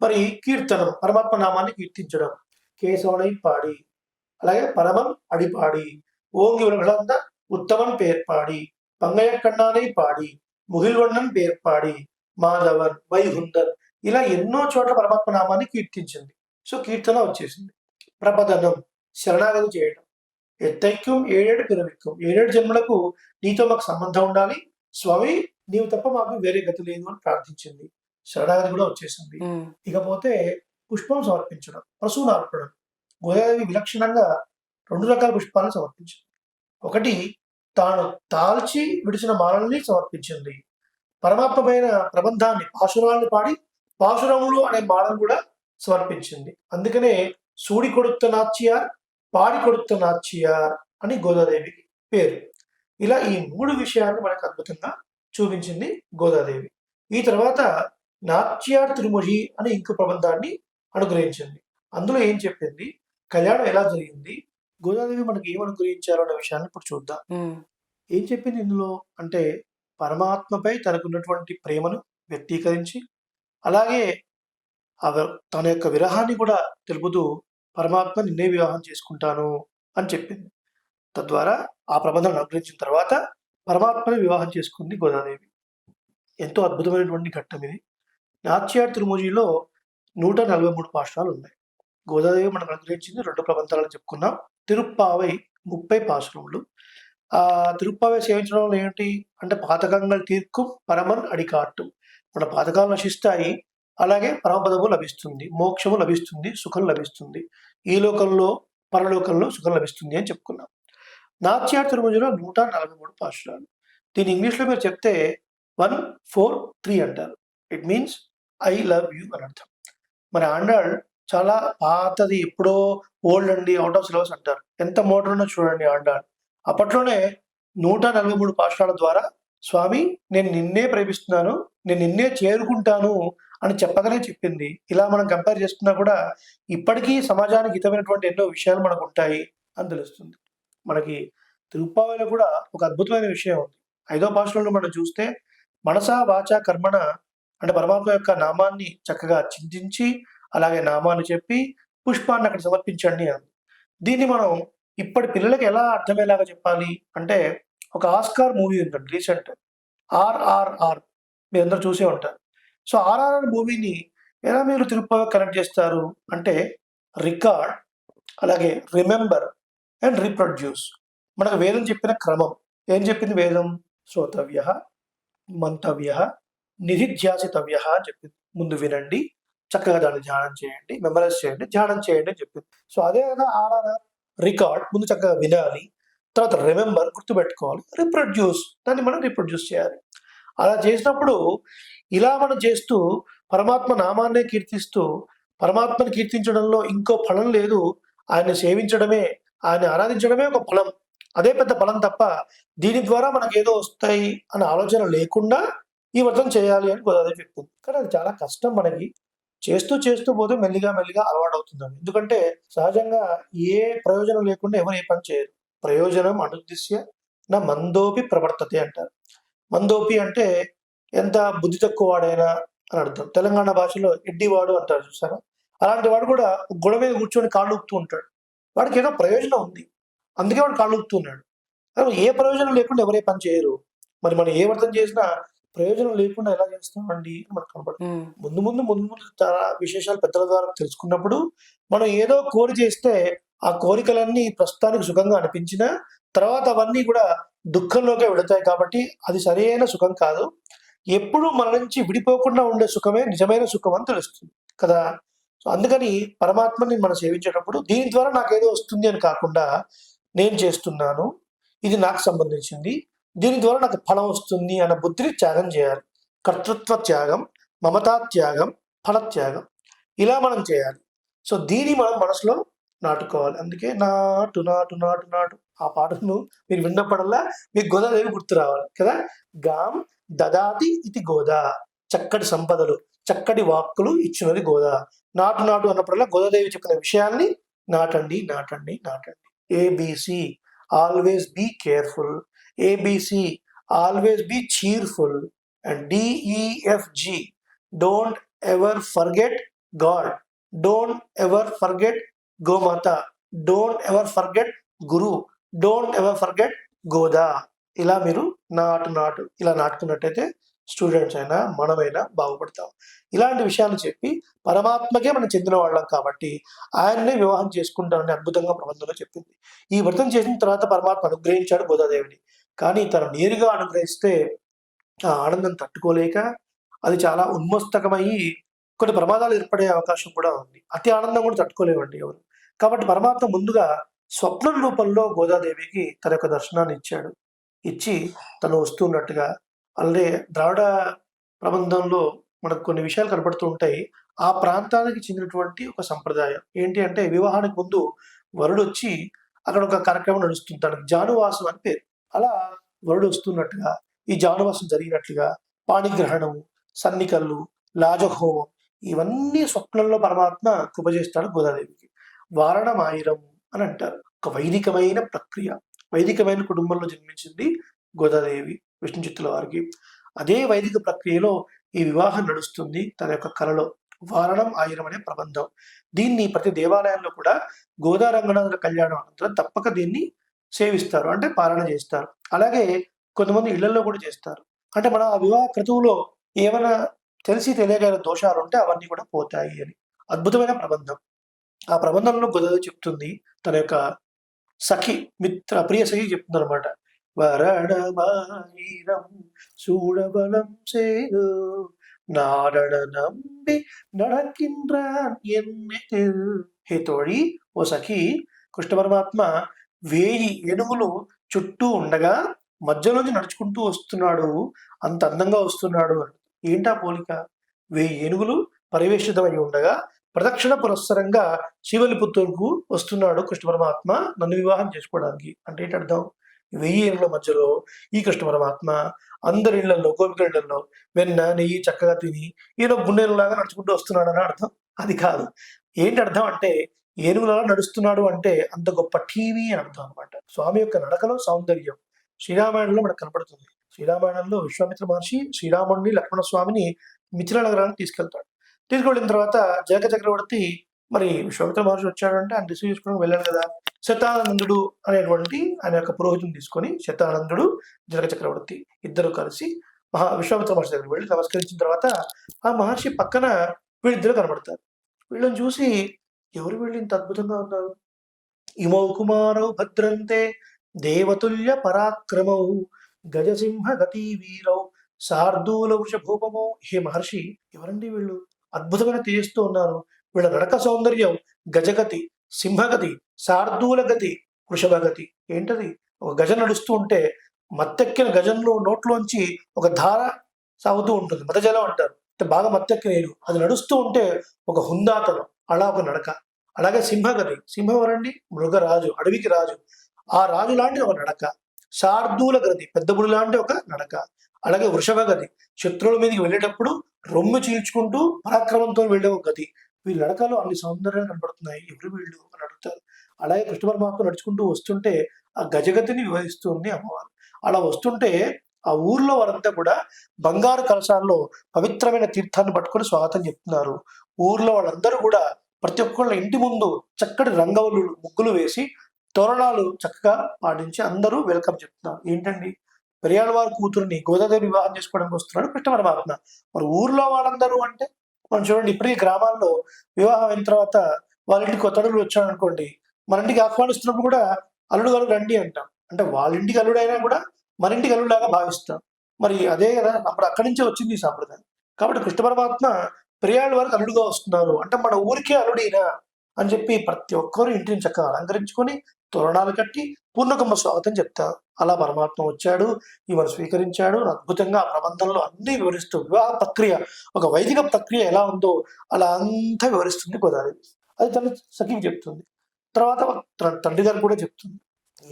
మరి కీర్తనం పరమాత్మ నామాన్ని కీర్తించడం, కేశవనై పాడి, అలాగే పరమం అడిపాడి, ఓంగి ఉలగలంద ఉత్తమన్ పేర్పాడి, పంగయక్కన్నానై పాడి, ముగిల్వಣ್ಣన్ పేర్పాడి, మాధవన్, వైహుందన్, ఇలా ఎన్నో చోట్ల పరమాత్మ నామాన్ని కీర్తించింది. సో కీర్తన వచ్చేసింది. ప్రపదనం శరణాగతి చేయడం, ఎత్తైక్యం ఏడేడు పిరవిక్యం, 7 జన్మలకు నీతో మాకు సంబంధం ఉండాలి స్వామి, నీవు తప్ప మాకు వేరే గతి లేదు అని ప్రార్థించింది. శరణాగతి కూడా వచ్చేసింది. ఉమ్, ఇకపోతే పుష్పం సమర్పించడం, ప్రసూనార్పణం. గోదాదేవి విలక్షణంగా 2 రకాల పుష్పాలను సమర్పించింది. ఒకటి తాను తాల్చి విడిచిన మాలల్ని సమర్పించింది. పరమాత్మమైన ప్రబంధాన్ని పాశురాలను పాడి పాశురములు అనే మాలను కూడా సమర్పించింది. అందుకనే సూడి కొడుத்த నాచ్యార్, పాడి కొడుத்த నాచ్యార్ అని గోదాదేవికి పేరు. ఇలా ఈ 3 విషయాలను మనకు అద్భుతంగా చూపించింది గోదాదేవి. ఈ తర్వాత నాచ్యార్ తిరుమొഴി అని ఇంకో ప్రబంధాన్ని అనుగ్రహించింది. అందులో ఏం చెప్పింది, కళ్యాణం ఎలా జరిగింది, గోదాదేవి మనకి ఏం అనుగ్రహించారు అనే విషయాన్ని ఇప్పుడు చూద్దాం. ఉమ్, ఏం చెప్పింది ఇందులో అంటే, పరమాత్మపై తనకున్నటువంటి ప్రేమను వ్యక్తీకరించి, అలాగే తన యొక్క విరహాన్ని కూడా తెలుపుతూ పరమాత్మ నిన్నే వివాహం చేసుకుంటాను అని చెప్పింది. తద్వారా ఆ ప్రబంధాన్ని అనుగ్రహించిన తర్వాత పరమాత్మని వివాహం చేసుకుంది గోదాదేవి. ఎంతో అద్భుతమైనటువంటి ఘట్టం ఇది. నాచ్యార్ తిరుమొഴിలో 143 పాశురాలు ఉన్నాయి. గోదాదేవి మనకు అనుగ్రహించింది 2 ప్రబంధాలను చెప్పుకున్నాం. తిరుప్పావై 30 పాశురములు. ఆ తిరుప్పావై సేవించడం వల్ల ఏంటి అంటే, పాతకంగల్ తీర్க்கும் పరమన్ అడికాట్టు, మన పాతకాలు నశిస్తాయి, అలాగే పరమపదము లభిస్తుంది, మోక్షము లభిస్తుంది, సుఖం లభిస్తుంది, ఈ లోకంలో పరలోకంలో సుఖం లభిస్తుంది అని చెప్పుకున్నాం. నాచ్యార్ తిరుమొഴിలో 143 పాశురాలు. దీని ఇంగ్లీష్లో మీరు చెప్తే 143 అంటారు. It means I love you అని అర్థం. మరి ఆండాళ్ చాలా పాతది, ఎప్పుడో ఓల్డ్ అండి, అవుట్ ఆఫ్ సిలబస్ అంటారు. ఎంత మోడర్న్ ఉన్నో చూడండి ఆండాళ్. అప్పట్లోనే 143 పాశురాల ద్వారా స్వామి నేను నిన్నే ప్రేమిస్తున్నాను, నేను నిన్నే చేరుకుంటాను అని చెప్పగానే చెప్పింది. ఇలా మనం కంపేర్ చేసుకున్నా కూడా ఇప్పటికీ సమాజానికి హితమైనటువంటి ఎన్నో విషయాలు మనకు ఉంటాయి అని తెలుస్తుంది. మనకి తిరుప్పావైలో కూడా ఒక అద్భుతమైన విషయం ఉంది. 5వ పాశురంలో మనం చూస్తే, మనసా వాచ కర్మణ అంటే పరమాత్మ యొక్క నామాన్ని చక్కగా చింతించి, అలాగే నామాన్ని చెప్పి పుష్పాన్ని అక్కడ సమర్పించండి అని. దీన్ని మనం ఇప్పటి పిల్లలకి ఎలా అర్థమయ్యేలాగా చెప్పాలి అంటే, ఒక ఆస్కార్ మూవీ ఉందండి రీసెంట్, RRR, మీరందరూ చూసే ఉంటారు. సో RRR మూవీని ఎలా మీరు తిరుపతి కనెక్ట్ చేస్తారు అంటే, రికార్డ్, అలాగే రిమెంబర్ అండ్ రీప్రొడ్యూస్. మనకు వేదం చెప్పిన క్రమం ఏం చెప్పింది వేదం? శ్రోతవ్య, మంతవ్య, నిధిధ్యాసితవ్య అని చెప్పింది. ముందు వినండి, చక్కగా దాన్ని ధ్యానం చేయండి, మెమరైజ్ చేయండి, ధ్యానం చేయండి అని చెప్పింది. సో అదే కదా RRR. రికార్డ్ ముందు చక్కగా వినాలి, తర్వాత రిమెంబర్ గుర్తుపెట్టుకోవాలి, రీప్రొడ్యూస్ దాన్ని మనం రీప్రొడ్యూస్ చేయాలి. అలా చేసినప్పుడు ఇలా మనం చేస్తూ పరమాత్మ నామాన్నే కీర్తిస్తూ, పరమాత్మని కీర్తించడంలో ఇంకో ఫలం లేదు, ఆయన్ని సేవించడమే, ఆయన ఆరాధించడమే ఒక ఫలం. అదే పెద్ద ఫలం తప్ప దీని ద్వారా మనకు ఏదో వస్తాయి అన్న ఆలోచన లేకుండా ఈ వ్రతం చేయాలి అని గోదాదేవి చెప్తుంది. కానీ అది చాలా కష్టం మనకి. చేస్తూ చేస్తూ పోతే మెల్లిగా మెల్లిగా అలవాటు అవుతుందండి. ఎందుకంటే సహజంగా ఏ ప్రయోజనం లేకుండా ఎవరు ఏ పని చేయరు. ప్రయోజనం అనుద్దిశ్య నా మందోపి ప్రవర్తతే అంటారు. మందోపి అంటే ఎంత బుద్ధి తక్కువ వాడైనా అని అర్థం. తెలంగాణ భాషలో ఎడ్డివాడు అంటారు చూసారా, అలాంటి వాడు కూడా గొడ మీద కూర్చొని కాళ్ళు ఊపుతూ ఉంటాడు. వాడికి ఏదో ప్రయోజనం ఉంది, అందుకే వాడు కాళ్ళు ఊపుతున్నాడు. కానీ ఏ ప్రయోజనం లేకుండా ఎవరే పని చేయరు. మరి మనం ఏ వ్రతం చేసినా ప్రయోజనం లేకుండా ఎలా చేస్తామండి అని మనకు కనపడుతుంది. ముందు ముందు చాలా విశేషాలు పెద్దల ద్వారా తెలుసుకున్నప్పుడు మనం ఏదో కోరి చేస్తే ఆ కోరికలన్నీ ప్రస్తుతానికి సుఖంగా అనిపించినా తర్వాత అవన్నీ కూడా దుఃఖంలోకే వెళతాయి కాబట్టి అది సరైన సుఖం కాదు. ఎప్పుడూ మన నుంచి విడిపోకుండా ఉండే సుఖమే నిజమైన సుఖం అని తెలుస్తుంది కదా! సో, అందుకని పరమాత్మని మనం సేవించేటప్పుడు దీని ద్వారా నాకేదో వస్తుంది అని కాకుండా, నేను చేస్తున్నాను, ఇది నాకు సంబంధించింది, దీని ద్వారా నాకు ఫలం వస్తుంది అన్న బుద్ధిని త్యాగం చేయాలి. కర్తృత్వ త్యాగం, మమతా త్యాగం, ఫలత్యాగం ఇలా మనం చేయాలి. సో, దీన్ని మనం మనసులో నాటుకోవాలి. అందుకే నాటు నాటు నాటు నాటు ఆ పాటను మీరు విన్నప్పుడల్లా మీకు గోదాదేవి గుర్తు రావాలి కదా! గాం దదాతి ఇతి గోదా, చక్కటి సంపదలు, చక్కటి వాక్కులు ఇచ్చినది గోదా. నాటు నాటు అన్నప్పుడల్లా గోదాదేవి చెప్పిన విషయాల్ని నాటండి, నాటండి, నాటండి. A B C always be careful, A B C always be cheerful, and D E F G don't ever forget God, don't ever forget gomata, don't ever forget guru, don't ever forget Goda. ఇలా మీరు నాటు నాటు ఇలా నాటుకున్నట్టయితే స్టూడెంట్స్ అయినా మనమైనా బాగుపడతాం. ఇలాంటి విషయాలు చెప్పి పరమాత్మకే మనం చెందిన వాళ్ళం కాబట్టి ఆయన్నే వివాహం చేసుకుంటామని అద్భుతంగా ప్రబంధంలో చెప్పింది. ఈ వ్రతం చేసిన తర్వాత పరమాత్మ అనుగ్రహించాడు గోదాదేవిని. కానీ తను నేరుగా అనుగ్రహిస్తే ఆ ఆనందం తట్టుకోలేక అది చాలా ఉన్మస్తకమయ్యి కొన్ని ప్రమాదాలు ఏర్పడే అవకాశం కూడా ఉంది. అతి ఆనందం కూడా తట్టుకోలేమండి ఎవరు. కాబట్టి పరమాత్మ ముందుగా స్వప్నం రూపంలో గోదాదేవికి తన యొక్క దర్శనాన్ని ఇచ్చాడు. ఇచ్చి తను వస్తున్నట్టుగా, అలాగే ద్రావిడ ప్రబంధంలో మనకు కొన్ని విషయాలు కనపడుతూ ఉంటాయి. ఆ ప్రాంతానికి చెందినటువంటి ఒక సంప్రదాయం ఏంటి అంటే, వివాహానికి ముందు వరుడు వచ్చి అక్కడ ఒక కార్యక్రమం నడుస్తుంది. తనకి జానువాసం అని పేరు. అలా వరుడు వస్తున్నట్టుగా, ఈ జానువాసం జరిగినట్లుగా పాణిగ్రహణం, సన్నికల్లు, లాజహోమం ఇవన్నీ స్వప్నంలో పరమాత్మ కృప చేస్తాడు గోదాదేవికి. వారణమాయిరం అని అంటారు. ఒక వైదికమైన ప్రక్రియ. వైదికమైన కుటుంబంలో జన్మించింది గోదాదేవి విష్ణు చిత్తుల వారికి. అదే వైదిక ప్రక్రియలో ఈ వివాహం నడుస్తుంది తన యొక్క కలలో. వారణం ఆయిరం అనే ప్రబంధం. దీన్ని ప్రతి దేవాలయంలో కూడా గోదా రంగనాథుల కళ్యాణం అనంతరం తప్పక దీన్ని సేవిస్తారు, అంటే పాలన చేస్తారు. అలాగే కొంతమంది ఇళ్లలో కూడా చేస్తారు. అంటే మన ఆ వివాహ క్రతువులో ఏమైనా తెలిసి తెలియగల దోషాలు ఉంటే అవన్నీ కూడా పోతాయి అని. అద్భుతమైన ప్రబంధం. ఆ ప్రబంధంలో గోదాదేవి చెప్తుంది, తన యొక్క సఖి ప్రియ సఖి చెప్తుంది అనమాట. వరణమాయిరం చూడబలం సేదు నారణ నంబి నడకిండ్రాన్ ఎన్నెతిల్. హే తోడి, ఓ సఖి, కృష్ణ పరమాత్మ 1000 ఏనుగులు చుట్టూ ఉండగా మధ్యలోంచి నడుచుకుంటూ వస్తున్నాడు, అంత అందంగా వస్తున్నాడు అని. ఏంటా పోలిక? 1000 ఏనుగులు పరివేషితమై ఉండగా ప్రదక్షిణ పురస్సరంగా శివలిపుత్రులకు వస్తున్నాడు కృష్ణ పరమాత్మ నన్ను వివాహం చేసుకోవడానికి. అంటే ఏంటి అర్థం? 1000 ఏనుగుల మధ్యలో ఈ కృష్ణ పరమాత్మ అందరి ఇళ్లలో, గోపికల ఇళ్లలో వెన్న నెయ్యి చక్కగా తిని ఈయన గుండెలాగా నడుచుకుంటూ వస్తున్నాడు అని అర్థం. అది కాదు. ఏంటి అర్థం అంటే, ఏనుగులలో నడుస్తున్నాడు అంటే అంత గొప్ప టీవీ అని అర్థం అనమాట. స్వామి యొక్క నడకలో సౌందర్యం శ్రీరామాయణంలో మనకు కనపడుతుంది. శ్రీరామాయణంలో విశ్వామిత్ర మహర్షి శ్రీరాముడిని, లక్ష్మణ స్వామిని మిథిలా నగరానికి తీసుకెళ్తాడు. తీసుకెళ్ళిన తర్వాత జనక చక్రవర్తి, మరి విశ్వామిత్ర మహర్షి వచ్చాడంటే ఆయన రిసీవ్ చేసుకోవడానికి వెళ్ళాడు కదా. శతానందుడు అనేటువంటి ఆయన యొక్క పురోహితుని తీసుకొని శతానందుడు, జనక చక్రవర్తి ఇద్దరు కలిసి విశ్వామిత్ర మహర్షి దగ్గరికి వెళ్ళి నమస్కరించిన తర్వాత ఆ మహర్షి పక్కన వీళ్ళిద్దరు కనబడతారు. వీళ్ళని చూసి, ఎవరు వీళ్ళు ఇంత అద్భుతంగా ఉన్నారు? ఇమౌ కుమారౌ భద్రంతే దేవతుల్య పరాక్రమౌ గజసింహ గతి వీరౌ శార్దూల వృషభూపమౌ. హే మహర్షి, ఎవరండి వీళ్ళు? అద్భుతమైన తేజస్తో ఉన్నారు. వీళ్ళ నడక సౌందర్యం గజగతి, సింహగతి, శార్దూల గతి, వృషభగతి. ఏంటది? ఒక గజం నడుస్తూ ఉంటే మత్తెక్కిన గజంలో నోట్లోంచి ఒక ధార సాగుతూ ఉంటుంది, మతజలం అంటారు. అంటే బాగా మత్తెక్కిన ఏనుగు అది నడుస్తూ ఉంటే ఒక హుందాతనం, అలా ఒక నడక. అలాగే సింహగతి, సింహం ఎవరండి? మృగరాజు, అడవికి రాజు. ఆ రాజు లాంటి ఒక నడక. శార్దూల గతి, పెద్ద గుడి లాంటి ఒక నడక. అలాగే వృషభ గతి, శత్రువుల మీదకి వెళ్ళేటప్పుడు రొమ్ము చీల్చుకుంటూ పరాక్రమంతో వెళ్ళే ఒక గతి. వీళ్ళ నడకలో అన్ని సౌందర్యాలు కనబడుతున్నాయి, ఎవరు వీళ్ళు అని అడుగుతారు. అలాగే కృష్ణ పరమాత్మ నడుచుకుంటూ వస్తుంటే ఆ గజగతిని వివరిస్తుంది అమ్మవారు. అలా వస్తుంటే ఆ ఊర్లో వారంతా కూడా బంగారు కలశాల్లో పవిత్రమైన తీర్థాన్ని పట్టుకొని స్వాగతం చెప్తున్నారు. ఊర్లో వాళ్ళందరూ కూడా ప్రతి ఒక్కళ్ళ ఇంటి ముందు చక్కటి రంగవల్లు ముగ్గులు వేసి తోరణాలు చక్కగా పాటించి అందరూ వెల్కమ్ చెప్తున్నారు. ఏంటండి, పెరియాళ్ళ వారి కూతురుని గోదాదేవి వివాహం చేసుకోవడానికి వస్తున్నాడు కృష్ణ పరమాత్మ. మరి ఊర్లో వాళ్ళందరూ అంటే మనం చూడండి, ఇప్పటికీ గ్రామాల్లో వివాహం అయిన తర్వాత వాళ్ళ ఇంటికి కొత్తడులు వచ్చాడు అనుకోండి, మన ఇంటికి ఆహ్వానిస్తున్నప్పుడు కూడా అల్లుడు గారు రండి అంటాం. అంటే వాళ్ళ ఇంటికి అల్లుడైనా కూడా మన ఇంటికి అల్లుడులాగా భావిస్తాం. మరి అదే కదా అప్పుడు అక్కడి నుంచే వచ్చింది ఈ సాంప్రదాయం. కాబట్టి కృష్ణ పరమాత్మ పెరియాళ్ళ వారికి అల్లుడుగా వస్తున్నారు. అంటే మన ఊరికే అల్లుడైనా అని చెప్పి ప్రతి ఒక్కరు ఇంటిని చక్కగా అలంకరించుకొని తోరణాలు కట్టి పూర్ణకుంభ స్వాగతం చెప్తారు. అలా పరమాత్మ వచ్చాడు, ఈమెను స్వీకరించాడు. అద్భుతంగా ఆ ప్రబంధంలో అన్నీ వివరిస్తూ వివాహ ప్రక్రియ, ఒక వైదిక ప్రక్రియ ఎలా ఉందో అలా అంతా వివరిస్తుంది గోదావరి. అది తన సఖికి చెప్తుంది. తర్వాత తండ్రి గారు కూడా చెప్తుంది.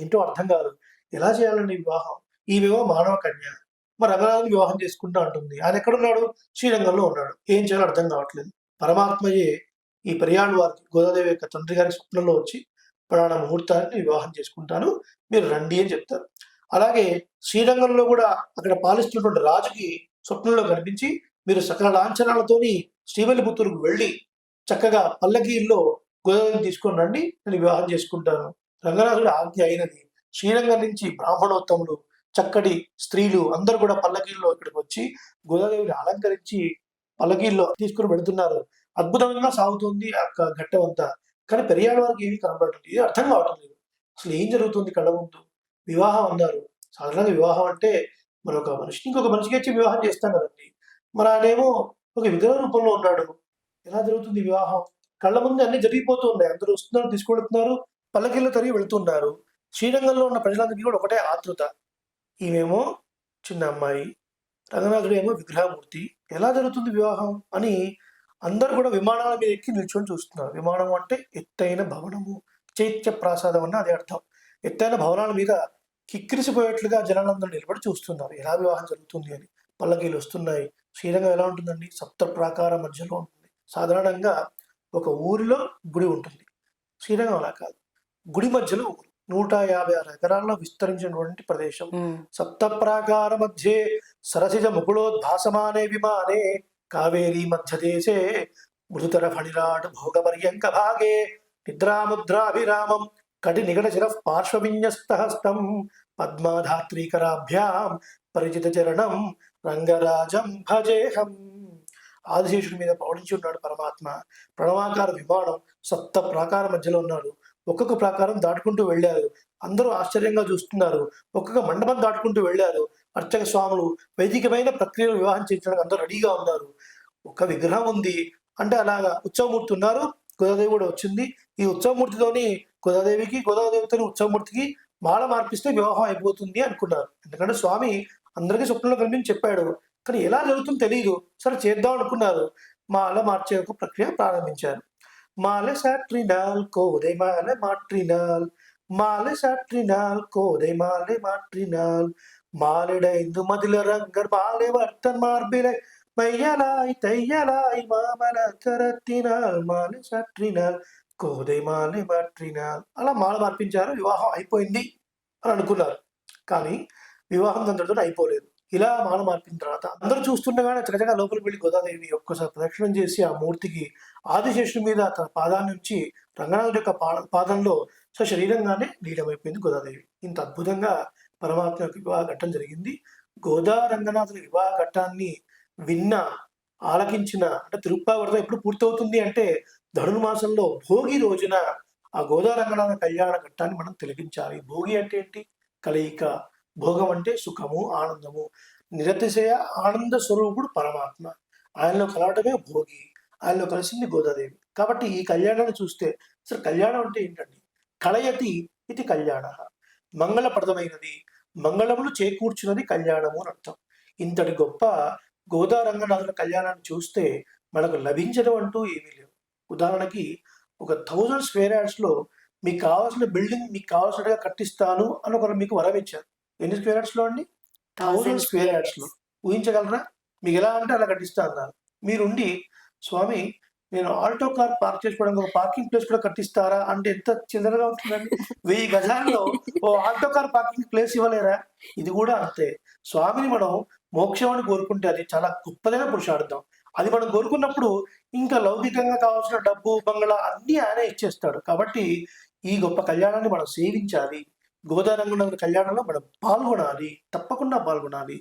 ఏంటో అర్థం కాదు. ఎలా చేయాలండి వివాహం? ఈమెమో మానవ కన్య. మరి రంగనాథుని వివాహం చేసుకుంటా అంటుంది. ఆయన ఎక్కడున్నాడు? శ్రీరంగంలో ఉన్నాడు. ఏం చేయాలో అర్థం కావట్లేదు. పరమాత్మయే ఈ పెరియాళ్ళ వారికి గోదాదేవి యొక్క తండ్రి గారి స్వప్నంలో వచ్చి పురాణ ముహూర్తాన్ని వివాహం చేసుకుంటాను, మీరు రండి అని చెప్తారు. అలాగే శ్రీరంగంలో కూడా అక్కడ పాలిస్తున్నటువంటి రాజుకి స్వప్నంలో కనిపించి మీరు సకల లాంఛనాలతోని శ్రీవల్లిపుత్తూరుకు వెళ్ళి చక్కగా పల్లకీల్లో గోదావరిని తీసుకొని రండి, నేను వివాహం చేసుకుంటాను. రంగనాథుడి ఆజ్ఞ అయినది. శ్రీరంగం నుంచి బ్రాహ్మణోత్తములు, చక్కటి స్త్రీలు అందరూ కూడా పల్లకీల్లో ఇక్కడికి వచ్చి గోదాదేవిని అలంకరించి పల్లకీల్లో తీసుకుని వెళుతున్నారు. అద్భుతంగా సాగుతుంది ఆ ఘట్టం అంతా. కానీ పెరియాళ్ళ వారికి ఏమీ కనబడటం ఇది అర్థం కావటం లేదు. అసలు ఏం జరుగుతుంది కళ్ళ ముందు? వివాహం అన్నారు. సాధారణంగా వివాహం అంటే మరొక మనిషిని ఇంకొక మనిషికి ఇచ్చి వివాహం చేస్తాం కదండి. మరి ఆయనేమో ఒక విగ్రహ రూపంలో ఉన్నాడు. ఎలా జరుగుతుంది వివాహం? కళ్ళ ముందు అన్ని జరిగిపోతూ ఉన్నాయి. అందరూ వస్తున్నారు, తీసుకెళ్తున్నారు, పల్లకీల్లో తిరిగి వెళుతున్నారు. శ్రీరంగంలో ఉన్న ప్రజలందరికీ కూడా ఒకటే ఆతృత. ఈమెమో చిన్న అమ్మాయి, రంగనాథుడు ఏమో విగ్రహమూర్తి. ఎలా జరుగుతుంది వివాహం అని అందరూ కూడా విమానాల మీద ఎక్కి నిల్చొని చూస్తున్నారు. విమానం అంటే ఎత్తైన భవనము, చైత్య ప్రాసాదం అన్న అదే అర్థం. ఎత్తైన భవనాల మీద కిక్కిరిసిపోయేట్లుగా జనాలందరూ నిలబడి చూస్తున్నారు. ఎలా వివాహం జరుగుతుంది అని. పల్లకీలు వస్తున్నాయి. శ్రీరంగం ఎలా ఉంటుందండి? సప్త ప్రాకార మధ్యలో ఉంటుంది. సాధారణంగా ఒక ఊరిలో గుడి ఉంటుంది. శ్రీరంగం అలా కాదు. గుడి మధ్యలో ఊరు. 156 ఎకరాల్లో విస్తరించినటువంటి ప్రదేశం. సప్త ప్రాకార మధ్యే సరసిజ ముకుళోద్భాసమానే విమానే కావేరీ మధ్యదేశే మృదుతర ఫణిరాట్ భోగపర్యంక భాగే నిద్రాముద్రాభిరామం కటి నిగడ శిర పార్శ్వవిన్యస్తహస్తం పద్మాధాత్రీకరాభ్యాం పరిచిత చరణం రంగరాజం భజేహం. ఆదిశేషుడి మీద పౌడించి ఉన్నాడు పరమాత్మ. ప్రణవాకార విమానం సప్త ప్రాకార మధ్యలో ఉన్నాడు. ఒక్కొక్క ప్రాకారం దాటుకుంటూ వెళ్ళారు. అందరూ ఆశ్చర్యంగా చూస్తున్నారు. ఒక్కొక్క మండపం దాటుకుంటూ వెళ్ళారు. అర్చక స్వాములు వైదికమైన ప్రక్రియను వివాహం చేయించడానికి అందరూ రెడీగా ఉన్నారు. ఒక విగ్రహం ఉంది అంటే అలాగా ఉత్సవమూర్తి ఉన్నారు. గోదాదేవి కూడా వచ్చింది. ఈ ఉత్సవమూర్తితోని గోదాదేవితోని ఉత్సవమూర్తికి మాల మార్పిస్తే వివాహం అయిపోతుంది అనుకున్నారు. ఎందుకంటే స్వామి అందరికీ స్వప్నంలో కనిపించి చెప్పాడు. కానీ ఎలా జరుగుతుందో తెలియదు. సరే చేద్దాం అనుకున్నారు. మాల మార్చే ఒక ప్రక్రియ ప్రారంభించారు. మాల సాట్రినాల్ కోదే మాల మాట్రినాల్, మాల సాట్రినాల్ కోదే మాలే మాట్రినాల్, மாலிடைந்து மதிலரங்கர் மாலை வர்த்தன் மார்பிலை மையலாய் தையலாய் மாமல కరత్తినాల్ మాలె సాట్రినాల్ కోదే మాలె మాట్రినాల్. అలా మాల మార్పించారు. వివాహం అయిపోయింది అని అనుకున్నారు. కానీ వివాహం అందరితో అయిపోలేదు. ఇలా మాల మార్పిన తర్వాత అందరూ చూస్తుండగానే చక్కగా లోపలికి వెళ్ళి గోదాదేవి ఒక్కసారి ప్రదక్షిణం చేసి ఆ మూర్తికి ఆదిశేషుడి మీద తన పాదాన్ని ఉంచి రంగనాథుడి యొక్క పాదంలో శరీరంగానే లీనమైపోయింది గోదాదేవి. ఇంత అద్భుతంగా పరమాత్మ యొక్క వివాహ ఘట్టం జరిగింది. గోదా రంగనాథుని వివాహ ఘట్టాన్ని విన్న, ఆలకించిన అంటే తిరుప్పావి వ్రతం ఎప్పుడు పూర్తవుతుంది అంటే ధనుర్మాసంలో భోగి రోజున ఆ గోదా రంగనాథ కళ్యాణ ఘట్టాన్ని మనం తిలకించాలి. భోగి అంటే ఏంటి? కలయిక. భోగం అంటే సుఖము, ఆనందము. నిరతిశయ ఆనంద స్వరూపుడు పరమాత్మ. ఆయనలో కలవటమే భోగి. ఆయనలో కలిసింది గోదాదేవి. కాబట్టి ఈ కళ్యాణాన్ని చూస్తే అసలు కళ్యాణం అంటే ఏంటండి? కళయతి ఇది కళ్యాణ, మంగళప్రదమైనది, మంగళములు చేకూర్చున్నది కళ్యాణము అని అర్థం. ఇంతటి గొప్ప గోదా రంగనాథుల కళ్యాణాన్ని చూస్తే మనకు లభించడం అంటూ ఏమీ లేవు. ఉదాహరణకి ఒక 1000 స్క్వేర్ యార్డ్స్లో మీకు కావాల్సిన బిల్డింగ్ మీకు కావాల్సినట్టుగా కట్టిస్తాను అని ఒకరు మీకు వరం ఇచ్చారు. ఎన్ని స్క్వేర్ యార్డ్స్లో అండి? 1000 స్క్వేర్ యార్డ్స్లో. ఊహించగలరా? మీకు ఎలా అంటే అలా కట్టిస్తా అన్నారు. మీరుండి స్వామి నేను ఆల్టో కార్ పార్క్ చేసుకోవడానికి ఒక పార్కింగ్ ప్లేస్ కూడా కట్టిస్తారా అంటే ఎంత చిల్లరగా ఉంటుందండి. 1000 గజాల్లో ఓ ఆల్టో కార్ పార్కింగ్ ప్లేస్ ఇవ్వలేరా? ఇది కూడా అంతే. స్వామిని మనం మోక్షం అని కోరుకుంటే అది చాలా గొప్పదైన పురుషార్థం. అది మనం కోరుకున్నప్పుడు ఇంకా లౌకికంగా కావాల్సిన డబ్బు, బంగళా అన్నీ ఆయనే ఇచ్చేస్తాడు. కాబట్టి ఈ గొప్ప కళ్యాణాన్ని మనం సేవించాలి. గోదా రంగనాథుని కళ్యాణంలో మనం పాల్గొనాలి. తప్పకుండా పాల్గొనాలి.